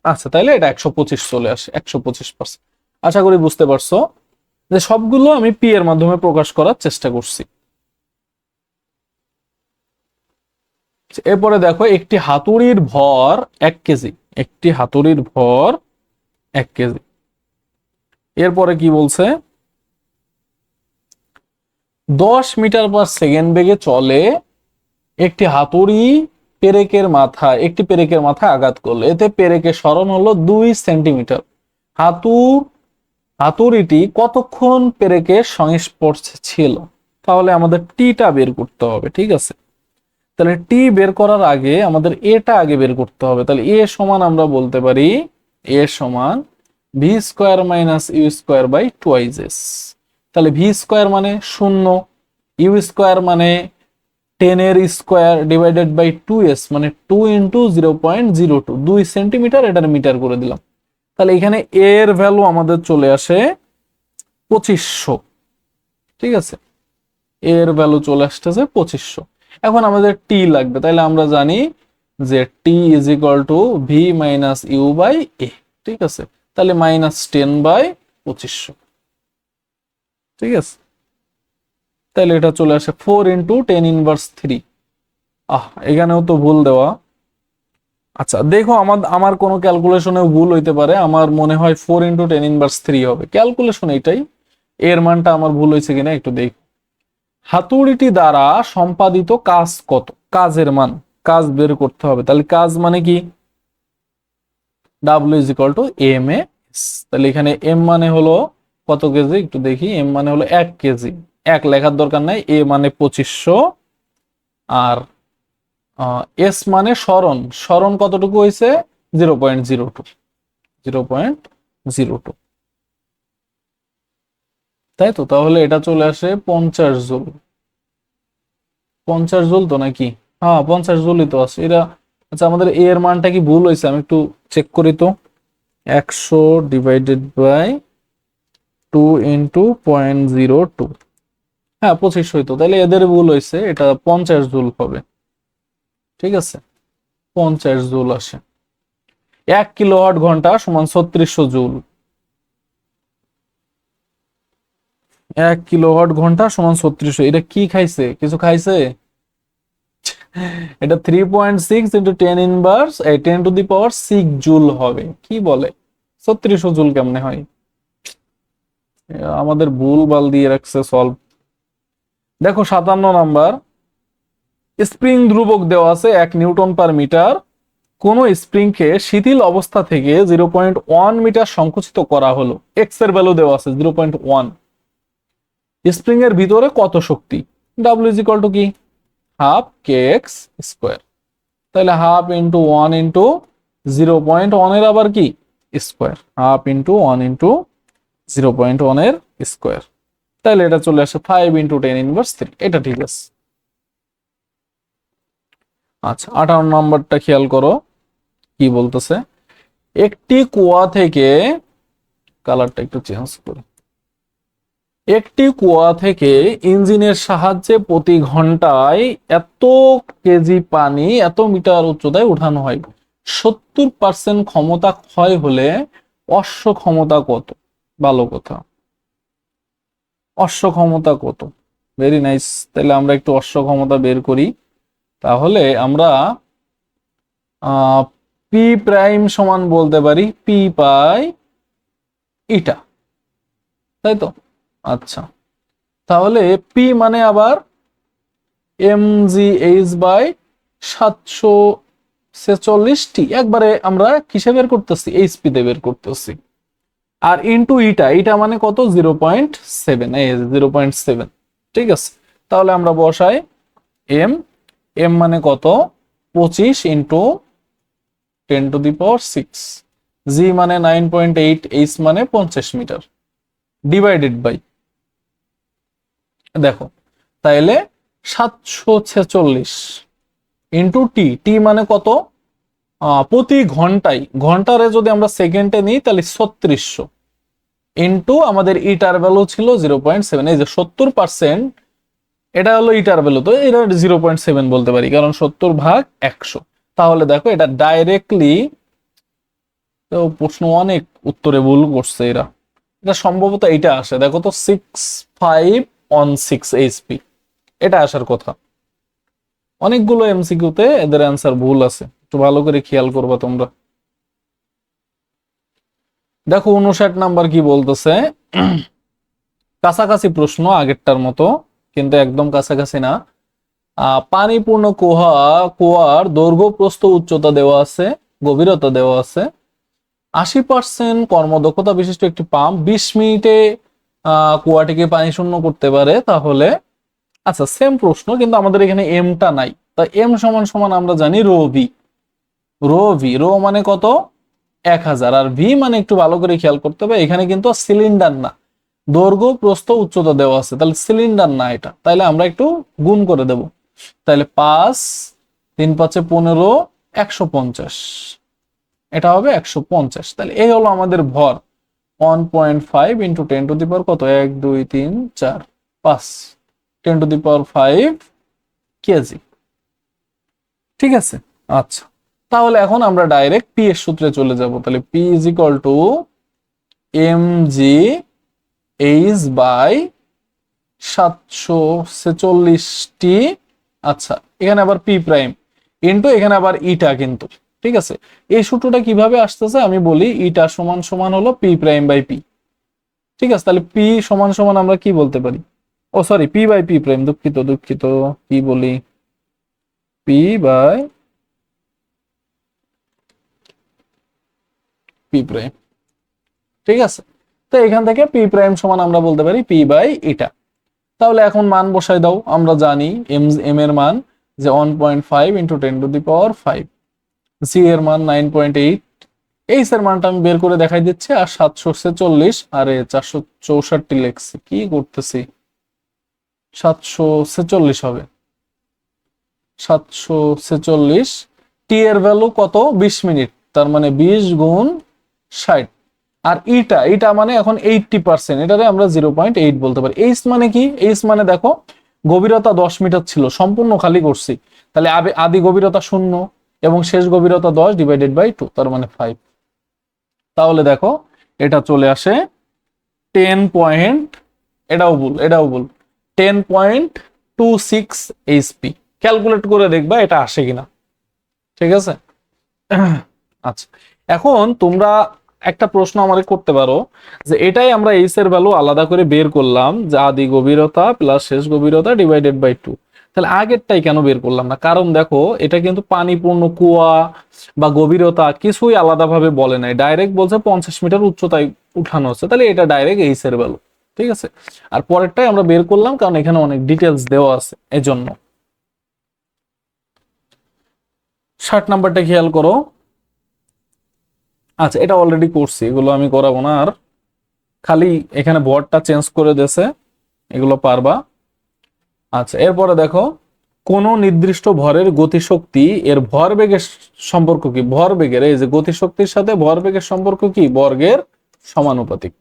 আচ্ছা তাহলে এটা 125 চলে আসে, 125%। আশা করি বুঝতে পারছো যে সবগুলো আমি পি এর মাধ্যমে প্রকাশ করার চেষ্টা করছি। এরপরে দেখো একটি হাতুড়ির ভর 1 কেজি, একটি হাতুড়ির ভর 1 কেজি। এরপরে কি বলছে? 10 মিটার পার সেকেন্ড বেগে চলে একটি হাতুড়ি একটি পেরেকের মাথায় আঘাত করলো, এতে পেরেকের সরণ হলো 2 সেন্টিমিটার। হাতুড়িটি কতক্ষণ পেরেকের সংস্পর্শে ছিল? তাহলে আমাদের টিটা বের করতে হবে, ঠিক আছে? তাহলে টি বের করার আগে আমাদের এটা আগে বের করতে হবে। তাহলে এ সমান আমরা বলতে পারি এ সমান V square minus U square by twice S. তাহলে ভি স্কোয়ার মানে 0, ইউ স্কোয়ার মানে 10 এর স্কোয়ার ডিভাইডেড বাই 2s মানে 2 × 0.02, 2 সেন্টিমিটার, এটার মিটার করে দিলাম। তাহলে এখানে এর ভ্যালু আমাদের চলে আসে 2500, ঠিক আছে? এর ভ্যালু চলে আসতেছে 2500। এখন আমাদের টি লাগবে, তাহলে আমরা জানি যে T is equal to V minus U by A, ঠিক আছে? তাহলে -10/2500, ঠিক আছে? তাহলে এটা চলে আসে 4 × 10⁻³ এখানেও তো ভুল দেওয়া। আচ্ছা দেখো আমার কোনো ক্যালকুলেশনে ভুল হইতে পারে, আমার মনে হয় 4 × 10⁻³ হবে ক্যালকুলেশন এটাই। এর মানটা আমার ভুল হয়েছে কিনা একটু দেখি। হাতুড়িটি দ্বারা সম্পাদিত কাজ কত? কাজের মান, কাজ বের করতে হবে। তাহলে কাজ মানে কি? W = mAs। তাহলে এখানে m মানে হলো কত কেজি একটু দেখি, m মানে হলো 1 কেজি, 1 লেখার দরকার নাই, a মানে 2500, আর এস মানে সরণ, সরণ কতটুকু হয়েছে? 0.02, 0.02, তাই তো? তাহলে এটা চলে আসে 50 জুল। 50 জুল তো নাকি? হ্যাঁ 50 জুলই তো আছে এটা। আচ্ছা আমাদের এ এর মানটা কি ভুল হয়েছে? আমি একটু চেক করি তো। 100 ডিভাইডেড বাই 2 × 0.02, হ্যাঁ 25 হইতো, তাহলে এদের ভুল হয়েছে, এটা 50 জুল হবে, ঠিক আছে? 50 জুল আসে। 1 কিলোওয়াট ঘন্টা সমান 3600 জুল। 1 কিলোওয়াট ঘন্টা সমান 3600, এটা কি খাইছে? কিছু খাইছে? এটা 3.6 × 10⁻6 জুল হবে। কি বলে 3600 জুল কেমনে হয়? আমাদের ভুল বাল দিয়ে রাখছে সলভ। দেখো 57 নাম্বার, স্প্রিং ধ্রুবক দেওয়া আছে 1 নিউটন পার মিটার। কোন স্প্রিংকে শিথিল অবস্থা থেকে 0.1 মিটার সংকুচিত করা হলো, এক্স এর ভ্যালু দেওয়া আছে 0.1। স্প্রিং এর ভিতরে কত শক্তি? W = কি? Half kx square. তাহলে হাফ × 1 × 0.1 এর আবার কি স্কোয়ার, হাফ × 1 × 0.1 এর স্কোয়ার। তাহলে এটা চলে আসে 5 × 10⁻³, এটা ঠিক আছে। আচ্ছা 58 নম্বরটা খেয়াল করো কি বলতেছে। একটি কুয়া থেকে, কালারটা একটু চেঞ্জ করি, একটি কুয়া থেকে ইঞ্জিনের সাহায্যে প্রতি ঘন্টায় এত কেজি পানি এত মিটার উচ্চতায় উঠানো হয়। 70% ক্ষমতা ক্ষয় হলে অশ্ব ক্ষমতা কত? ভালো কথা, অশ্ব ক্ষমতা কত? Very nice. তাহলে আমরা একটু অশ্ব ক্ষমতা বের করি। তাহলে আমরা পি প্রাইম সমান বলতে পারি পি পাই ইটা, তাই তো? আচ্ছা তাহলে পি মানে আবার mgh/700 46t একবারে আমরা কিসে বের করতেছি, এইচপি তে বের করতেছি। আর ইনটু ইটা, ইটা মানে কত 0.7, এই 0.7। ঠিক আছে, তাহলে আমরা বসাই এম, এম মানে কত 25 ইন্টু 10⁶, জি মানে 9.8, এইচ মানে 50 মিটার, ডিভাইডেড বাই, দেখো তাইলে 746 ইন্টু টি, টি মানে কত প্রতি ঘন্টায়, ঘন্টারে যদি আমরা সেকেন্ডে নিই তাহলে 3600 ইন্টু আমাদের ইটার ভ্যালু ছিল 0.7, এই যে 70%, এটা হলো ইটার ভ্যালু, তো এটা 0.7 বলতে পারি কারণ 70/100। তাহলে দেখো এটা ডাইরেক্টলি, তো প্রশ্ন অনেক উত্তরে ভুল করছে এরা, এটা সম্ভবত এটা আসে, দেখো তো 6516 এইচপি, এটা আসার কথা। অনেকগুলো এমসিকিউতে এদের অ্যান্সার ভুল আছে, একটু ভালো করে খেয়াল করবা তোমরা। দেখো 59 নাম্বার কি বলতেছে, কাছাকাছি প্রশ্ন আগেরটার মতো, কিন্তু একদম কাছাকাছি না। পানিপূর্ণ কুয়ার দৈর্ঘ্য প্রস্থ উচ্চতা দেওয়া আছে, গভীরতা দেওয়া আছে। 80% কর্মদক্ষতা বিশিষ্ট একটি পাম্প 20 মিনিটে কুয়াটিকে পানি শূন্য করতে পারে, তাহলে আচ্ছা সেম প্রশ্ন কিন্তু আমাদের এখানে এমটা নাই, তা এম সমান সমান আমরা জানি rho V, rho V, rho মানে কত 1000, আর ভি মানে একটু ভালো করে খেয়াল করতে হবে, এখানে কিন্তু সিলিন্ডার না, দৈর্ঘ্য প্রস্থ উচ্চতা দেওয়া আছে, তাহলে সিলিন্ডার না এটা, তাইলে আমরা একটু গুণ করে দেব, তাহলে 5 3 5 15 150, এটা হবে 150। তাহলে এই হলো আমাদের ভর 1.5 ইন্টু 10⁵ কত 1 2 3 4 5 10⁵ কেজি। ঠিক আছে, আচ্ছা তাহলে এখন আমরা ডাইরেক্ট পি এর সূত্রে চলে যাব, তাহলে P is equal to M G H by 746টি, আচ্ছা এখানে আবার পি প্রাইম ইন্টু এখানে আবার ইটা কিন্তু। ঠিক আছে, এই সূত্রটা কিভাবে আসতেছে আমি বলি, ইটা সমান সমান হলো পি প্রাইম বাই পি। ঠিক আছে, তাহলে পি সমান সমান আমরা কি বলতে পারি, oh sorry P by P prime, দুঃখিত দুঃখিত, কি বলি পি বাই পি প্রাইম। ঠিক আছে, তো এখান থেকে পি প্রাইম সমান আমরা বলতে পারি পি বাই ইটা। তাহলে এখন মান বসাই দাও, আমরা জানি এম এর মান যে 1.5 ইন্টু 10⁵, সি এর মান 9.8, এইচ এর মানটা আমি বের করে দেখাই দিচ্ছি, আর 746, আরে 464 লেখছি, কি করতেছি, 746 হবে, 746, টি এর ভ্যালু কত 20 মিনিট, তার মানে 20 গুণ 60, আর ইটা, ইটা মানে এখন 80%, এটারে আমরা 0.8 বলতে পারি। এইচ মানে কি, এইচ মানে দেখো গভীরতা 10 মিটার ছিল, সম্পূর্ণ খালি করছি, তাহলে আদি গভীরতা 0 এবং শেষ গভীরতা 10 ডিভাইডেড বাই 2, তার মানে 5। তাহলে দেখো এটা চলে আসে 10 পয়েন্ট, এটাও ভুল, এটাও ভুল, 10.26 এইচপি। ক্যালকুলেট করে দেখবা এটা আসে কিনা। ঠিক আছে, আচ্ছা এখন তোমরা একটা প্রশ্ন আমাকে করতে পারো যে এটাই আমরা এইচ এর ভ্যালু আলাদা করে বের করলাম, যে আদি গভীরতা প্লাস শেষ গভীরতা ডিভাইডেড বাই 2, তাহলে আগেরটাই কেন বের করলাম না? কারণ দেখো এটা কিন্তু পানিপূর্ণ কুয়া বা গভীরতা কিছুই আলাদাভাবে বলে নাই, ডাইরেক্ট বলছে 50 মিটার উচ্চতায় উঠানো হচ্ছে, তাহলে এটা ডাইরেক্ট এইচ এর ভ্যালু। ঠিক আছে, আর পরেরটাই আমরা বের করলাম কারণ এখানে অনেক ডিটেলস দেওয়া আছে এজন্য। 60 নাম্বারটা খেয়াল করো, আচ্ছা এটা অলরেডি করছি, এগুলো আমি করাবো না আর, খালি এখানে ভরটা চেঞ্জ করে দেছে, এগুলো পারবা। আচ্ছা এরপরে দেখো কোন নির্দিষ্ট ভরের গতিশক্তি এর ভরবেগের সম্পর্ক কি, ভরবেগের, এই যে গতিশক্তির সাথে ভরবেগের সম্পর্ক কি, বর্গের সমানুপাতিক।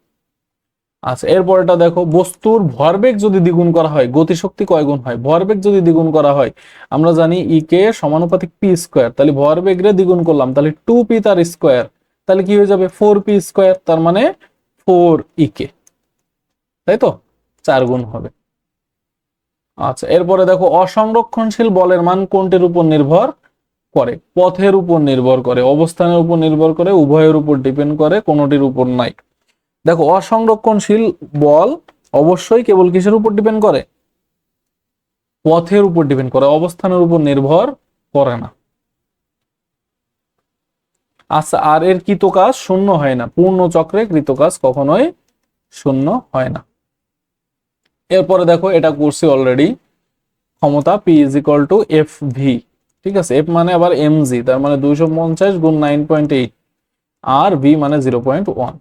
আচ্ছা এরপরটা দেখো বস্তুর ভরবেগ যদি দ্বিগুণ করা হয় গতিশক্তি কয় গুণ হয়, ভরবেগ যদি দ্বিগুণ করা হয় আমরা জানি ই কে সমানুপাতিক পি স্কোয়ার, তাহলে ভরবেগ রে দ্বিগুণ করলাম তাহলে 2p তার স্কোয়ার, তাহলে কি হয়ে যাবে 4p স্কোয়ার, তার মানে 4 কে, তাই তো 4 গুণ হবে। আচ্ছা এরপরে দেখো অসংরক্ষণশীল বলের মান কোনটির উপর নির্ভর করে, পথের উপর নির্ভর করে, অবস্থানের উপর নির্ভর করে, উভয়ের উপর ডিপেন্ড করে, কোনোটির উপর নাই। দেখো অসংরক্ষণশীল বল অবশ্যই কেবল কিসের উপর ডিপেন্ড করে, পথের উপর ডিপেন্ড করে, অবস্থানের উপর নির্ভর করে না। আচ্ছা, আর এর কৃতকাজ শূন্য হয় না, পূর্ণ চক্রে কৃতকাজ কখনোই শূন্য হয় না। এরপরে দেখো, এটা করছি অলরেডি, ক্ষমতা P is equal to F V. ঠিক আছে, এফ মানে আবার এম জি, তার মানে 250 গুণ 9.8, আর ভি মানে 0.1।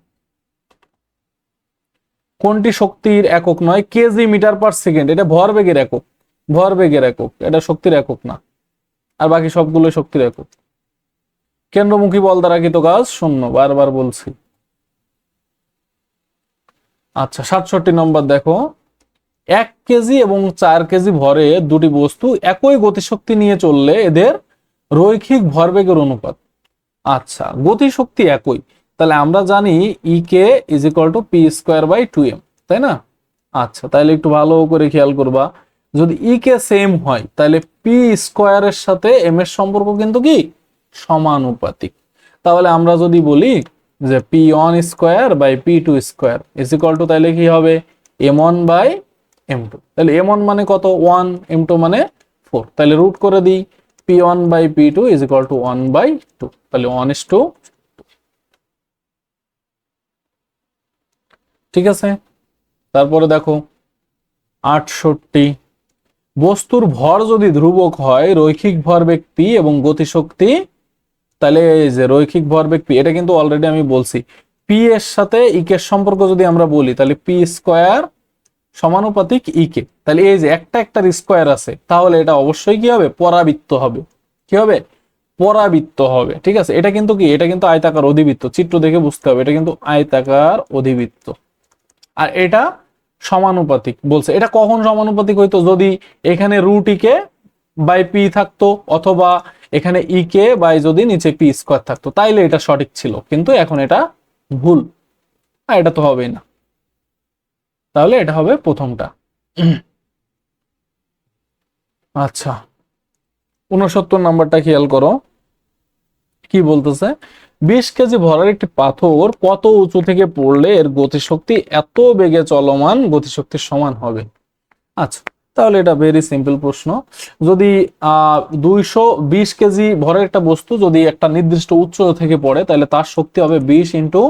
কোনটি শক্তির একক নয়? কেজি মিটার পার সেকেন্ড, এটা ভরবেগের একক, ভরবেগের একক, এটা শক্তির একক না। আর বাকি সবগুলো শক্তির একক। কেন্দ্রমুখী বল দ্বারা কৃতকাজ শূন্য, বারবার বলছি। আচ্ছা, 67 নম্বর দেখো, 1 কেজি এবং 4 কেজি ভরে দুটি বস্তু একই গতিশক্তি নিয়ে চললে এদের রৈখিক ভরবেগের অনুপাত। আচ্ছা, গতিশক্তি একই, তাহলে আমরা জানি E K is equal to P square by 2m, তাই না? আচ্ছা, তাহলে একটু ভালো করে খেয়াল করবা, যদি ই কে সেম হয় তাহলে পি স্কোয়ারের সাথে এম এর সম্পর্ক কিন্তু কি সমানুপাতিক। তাহলে আমরা যদি বলি যে P one square by P two square is equal to, তাহলে কি হবে M one by M two. তাহলে এম ওয়ান মানে কত? 1, এম টু মানে 4, তাহলে রুট করে দিই, P one by P two is equal to 1/2, তাহলে 1:2। ঠিক আছে, তারপরে দেখো 68, বস্তুর ভর যদি ধ্রুবক হয়, রৈখিক ভরবেগ পি এবং গতিশক্তি, তাহলে এই যে রৈখিক ভরবেগ পি, এটা কিন্তু অলরেডি আমি বলছি, পি এর সাথে ই কে সম্পর্ক যদি আমরা বলি, তাহলে পি স্কোয়ার সমানুপাতিক ই কে। তাহলে এই যে একটার স্কোয়ার আছে, তাহলে এটা অবশ্যই কি হবে? পরাবৃত্ত হবে। কি হবে? পরাবৃত্ত হবে। ঠিক আছে, এটা কিন্তু কি, এটা কিন্তু আয়তাকার অধিবৃত্ত, চিত্র দেখে বুঝতে হবে, এটা কিন্তু আয়তাকার অধিবৃত্ত। আর এটা সমানুপাতিক বলছে। এটা কখন সমানুপাতিক হইতো? যদি এখানে রুট ই কে বাই পি থাকতো, অথবা এখানে ই কে বাই যদি নিচে পি স্কোয়ার থাকতো, তাইলে এটা সঠিক ছিল, কিন্তু এখন এটা ভুল, এটা তো হবেই না। তাহলে এটা হবে প্রথমটা। আচ্ছা, 69 নাম্বারটা খেয়াল করো, কি বলতেছে? 20 কেজি ভরের একটি পাথর কত উঁচু থেকে পড়লে এর গতিশক্তি এত বেগে চলমান গতিশক্তির সমান হবে? আচ্ছা, তাহলে এটা ভেরি সিম্পল প্রশ্ন। যদি 220 কেজি ভরের একটা বস্তু যদি একটা নির্দিষ্ট উচ্চতা থেকে পড়ে, তাহলে তার শক্তি হবে 20 ইন্টু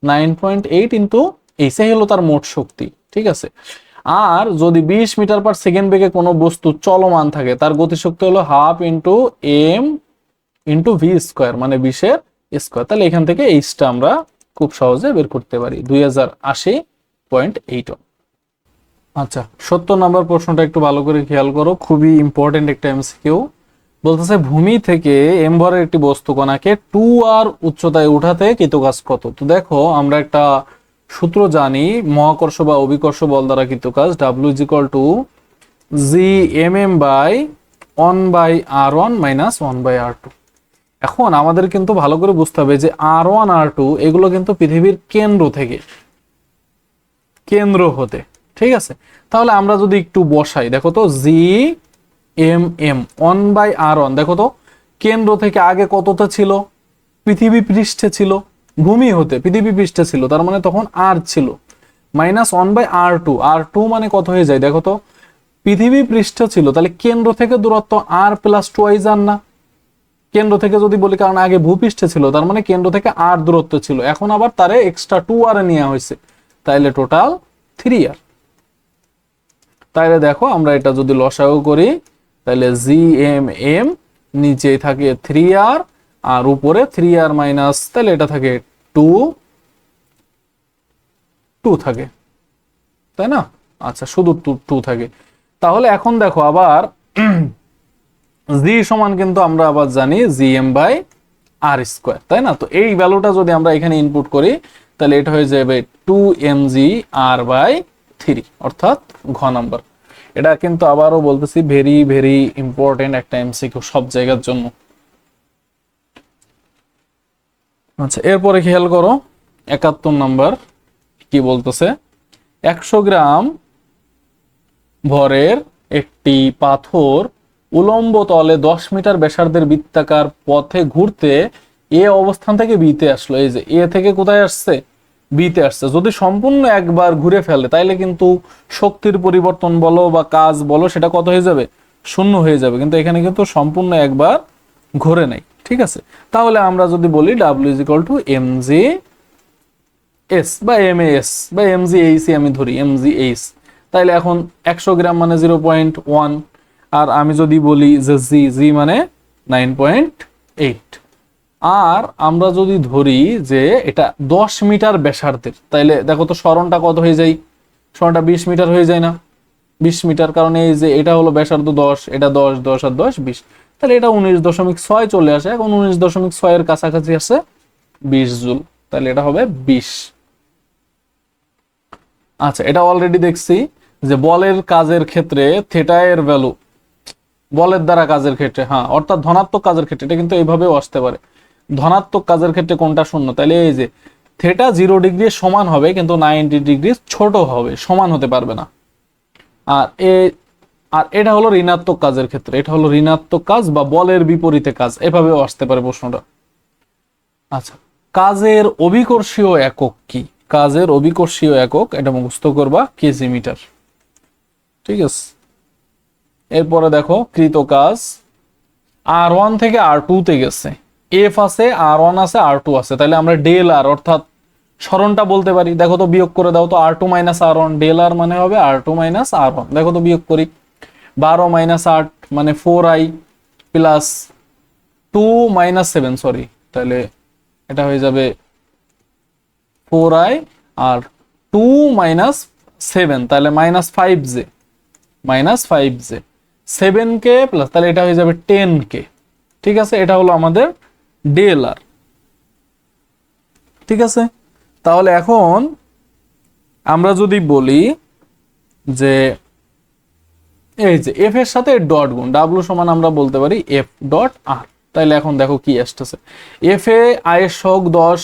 9.8 ইন্টু এইটাই হলো তার মোট শক্তি। ঠিক আছে, আর যদি 20 মিটার পার সেকেন্ড বেগে কোনো বস্তু চলমান থাকে, তার গতিশক্তি হলো half into M into V square, মানে 20-এর স্কোয়ার। তাহলে এখান থেকে এইচটা আমরা খুব সহজে বের করতে পারি, 2080.8। আচ্ছা, 70 নম্বর প্রশ্নটা একটু ভালো করে খেয়াল করো, খুবই ইম্পর্টেন্ট একটা এমসিকিউ। বলতেছে ভূমি থেকে এম ভরের একটি বস্তু কণাকে 2r উচ্চতায় উঠাতে কৃতকাজ কত? তো দেখো, আমরা একটা সূত্র জানি, মহাকর্ষ বা অভিকর্ষ বল দ্বারা কৃতকাজ W is equal to G M M by 1/r1 minus 1/r2। এখন আমাদের কিন্তু ভালো করে বুঝতে হবে যে R1 R2 এগুলো কিন্তু পৃথিবীর কেন্দ্র থেকে, কেন্দ্র হতে। ঠিক আছে, তাহলে আমরা যদি একটু বসাই, দেখো তো জি এম এম 1/r1, দেখো তো কেন্দ্র থেকে আগে কতটা ছিল? পৃথিবী পৃষ্ঠে ছিল, ভূমি হতে পৃথিবী পৃষ্ঠে ছিল, তার মানে তখন আর ছিল, মাইনাস 1/r2, R2 মানে কত হয়ে যায়? দেখো তো পৃথিবী পৃষ্ঠে ছিল, তাহলে কেন্দ্র থেকে দূরত্ব r প্লাস 2i জান না? কেন্দ্র থেকে যদি বলি, কারণ আগে ভূপৃষ্ঠে ছিল, তার মানে কেন্দ্র থেকে r দূরত্ব ছিল, এখন আবার তারে এক্সট্রা 2r নেওয়া হয়েছে, তাইলে টোটাল 3r। তাইলে দেখো, আমরা এটা যদি লসাগু করি, তাহলে জি এম এম নিচে থাকে 3r, আর উপরে 3r মাইনাস, তাহলে এটা থাকে 2 থাকে, তাই না? আচ্ছা, শুধু 2 থাকে। তাহলে এখন দেখো আবার জি সমান কিন্তু আমরা আবার জানি G M by R square, তাই না? তো এই ভ্যালুটা যদি আমরা এখানে ইনপুট করি, তাহলে এটা হয়ে যাবে 2mg/3, অর্থাৎ ঘ নাম্বার। এটা কিন্তু আবারও বলতেছি ভেরি ভেরি ইম্পর্টেন্ট একটা এমসিকিউ সব জায়গার জন্য। আচ্ছা, এরপরে খেয়াল করো 71 নাম্বার কি বলতেছে? 100 গ্রাম ভরের একটি পাথর উলম্ব তলে 10 মিটার ব্যাসার্ধের বৃত্তাকার পথে ঘুরতে এ অবস্থান থেকে বিতে আসলো। এই যে এ থেকে কোথায় আসছে? বিতে আসছে। যদি সম্পূর্ণ একবার ঘুরে ফেলে, তাইলে কিন্তু শক্তির পরিবর্তন বলো বা কাজ বলো, সেটা কত হয়ে যাবে? শূন্য হয়ে যাবে। কিন্তু এখানে কিন্তু সম্পূর্ণ একবার ঘুরে নাই। ঠিক আছে, তাহলে আমরা যদি বলি W is equal to M G S বা এম এস বা এম জি এইচ আমি ধরি এম জি এইচ, তাইলে এখন 100 গ্রাম মানে 0.1, আর আমি যদি বলি যে জি জি মানে 9.8, আর আমরা যদি ধরি যে এটা 10 মিটার ব্যাসার্ধের, তাইলে দেখো তো সরণটা কত হয়ে যায়, সরণটা 20 মিটার হয়ে যায় না, 20 মিটার, কারণ এই যে এটা হলো ব্যাসার্ধ 10, এটা 10 10 আর 10 20, তাহলে এটা 19.6 চলে আসে, এখন 19.6 এর কাছাকাছি আছে 20 জুল, তাহলে এটা হবে 20। আচ্ছা, এটা অলরেডি দেখছি যে বলের কাজের ক্ষেত্রে থিটা এর ভ্যালু, বলের দ্বারা কাজের ক্ষেত্রে, হ্যাঁ অর্থাৎ ধনাত্মক কাজের ক্ষেত্রে, এটা কিন্তু এইভাবেও আসতে পারে, ধনাত্মক কাজের ক্ষেত্রে কোনটা শূন্য, তাহলে এই যে থিটা 0 ডিগ্রি সমান হবে কিন্তু 90 ডিগ্রি ছোট হবে, সমান হতে পারবে না। আর এটা হলো ঋণাত্মক কাজের ক্ষেত্রে, এটা হলো ঋণাত্মক কাজ বা বলের বিপরীতে কাজ, এভাবেও আসতে পারে প্রশ্নটা। আচ্ছা, কাজের অভিকর্ষীয় একক কি? কাজের অভিকর্ষীয় একক এটা মুখস্থ করবা, কেজি মিটার। ঠিক আছে, এরপরে দেখো কৃত কাজ R1 থেকে R2 তে গেছে, এফ আছে, R1 আছে, R2 আছে, তাহলে আমরা ডেল আর অর্থাৎ সরণটা বলতে পারি। দেখো তো বিয়োগ করে দাও তো, R2 মাইনাস R1, ডেল আর মানে হবে R2 মাইনাস R1, দেখো তো বিয়োগ করি, 12 মাইনাস 8 মানে 4i প্লাস 2 মাইনাস 7, সরি, তাহলে এটা হয়ে যাবে 4i আর 2 মাইনাস 7, তাহলে minus 5j, minus 5j, 7k plus, তাহলে এটা হয়ে যাবে 10k। ঠিক আছে, এটা হলো আমাদের ডেল আর। ঠিক আছে, তাহলে এখন আমরা যদি বলি যে এই যে এফ এর সাথে ডট গুণ, ডাব্লু সমান আমরা বলতে পারি এফ ডট আর, তাইলে এখন দেখো কি আসতেছে, এফ এ আয়ের সহগ 10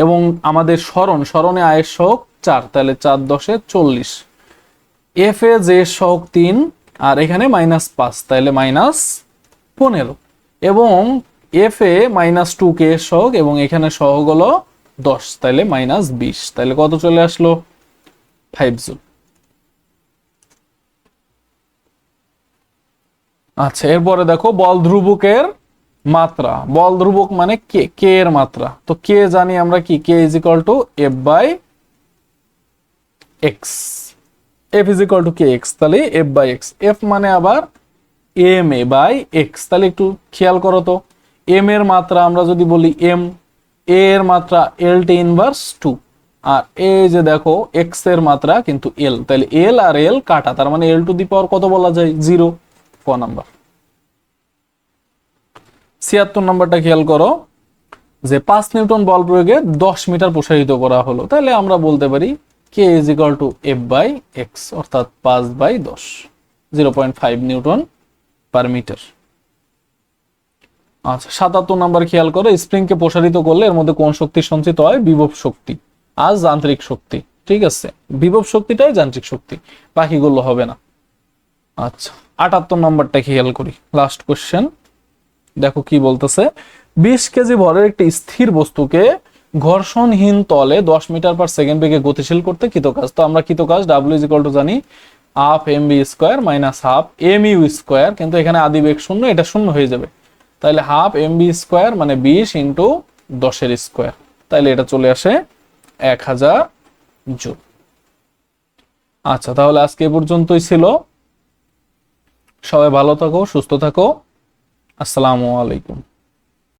এবং আমাদের স্মরণে আয়ের সহগ 4, তাহলে 4 10 40, এফ এ যে সহগ 3 আর এখানে -5, তাহলে -15, এবং এফ এ -2k এর সহগ এবং এখানে সহগ হলো 10, তাহলে -20, তাহলে কত চলে আসলো 5 জুল। আচ্ছা, এরপরে দেখো বল ধ্রুবকের মাত্রা, বল ধ্রুবক মানে কে, কে এর মাত্রা, তো কে জানি আমরা কি, K is equal to F by X, F is equal to K X, তাহলে এফ বাই এক্স, এফ মানে আবার এম এ বাই এক্স, তাহলে একটু খেয়াল করো তো, এম এর মাত্রা আমরা যদি বলি এম, এ এর মাত্রা এল টি ইনভার্স 2, আর এই যে দেখো এক্স এর মাত্রা কিন্তু এল, তাহলে এল আর এল কাটা, তার মানে এল টু দি পাওয়ার কত বলা যায় 0, ক নাম্বার। 76 নাম্বারটা খেয়াল করো, যে 5 নিউটন বল প্রয়োগে 10 মিটার প্রসারিত করা হলো, তাহলে আমরা বলতে পারি K is equal to F by X, অর্থাৎ 5/10, 0.5 নিউটন পার মিটার। আচ্ছা, 77 নাম্বার খেয়াল করো, স্প্রিংকে প্রসারিত করলে এর মধ্যে কোন শক্তি সঞ্চিত হয়, বিভব শক্তি আর যান্ত্রিক শক্তি। ঠিক আছে, বিভব শক্তিটাই যান্ত্রিক শক্তি, বাকিগুলো হবে না। আচ্ছা, 78 নাম্বারটা খেয়াল করি, লাস্ট কোশ্চেন, দেখো কি বলতেছে, 20 কেজি ভরের একটি স্থির বস্তুকে ঘর্ষণহীন তলে 10 মিটার পার সেকেন্ড বেগে গতিশীল করতে কৃত কাজ, তো আমরা কৃত কাজ ডাব্লিউ ইজ ইকুয়াল টু জানি half M B square minus half M U square, কিন্তু এখানে আদি বেগ শূন্য, এটা শূন্য হয়ে যাবে, তাহলে হাফ এম বি স্কোয়ার মানে 20 ইন্টু 10 এর স্কোয়ার, তাহলে এটা চলে আসে 1000 জুল। আচ্ছা, তাহলে আজকে এ পর্যন্তই ছিল, সবাই ভালো থাকো, সুস্থ থাকো, আসসালামু আলাইকুম।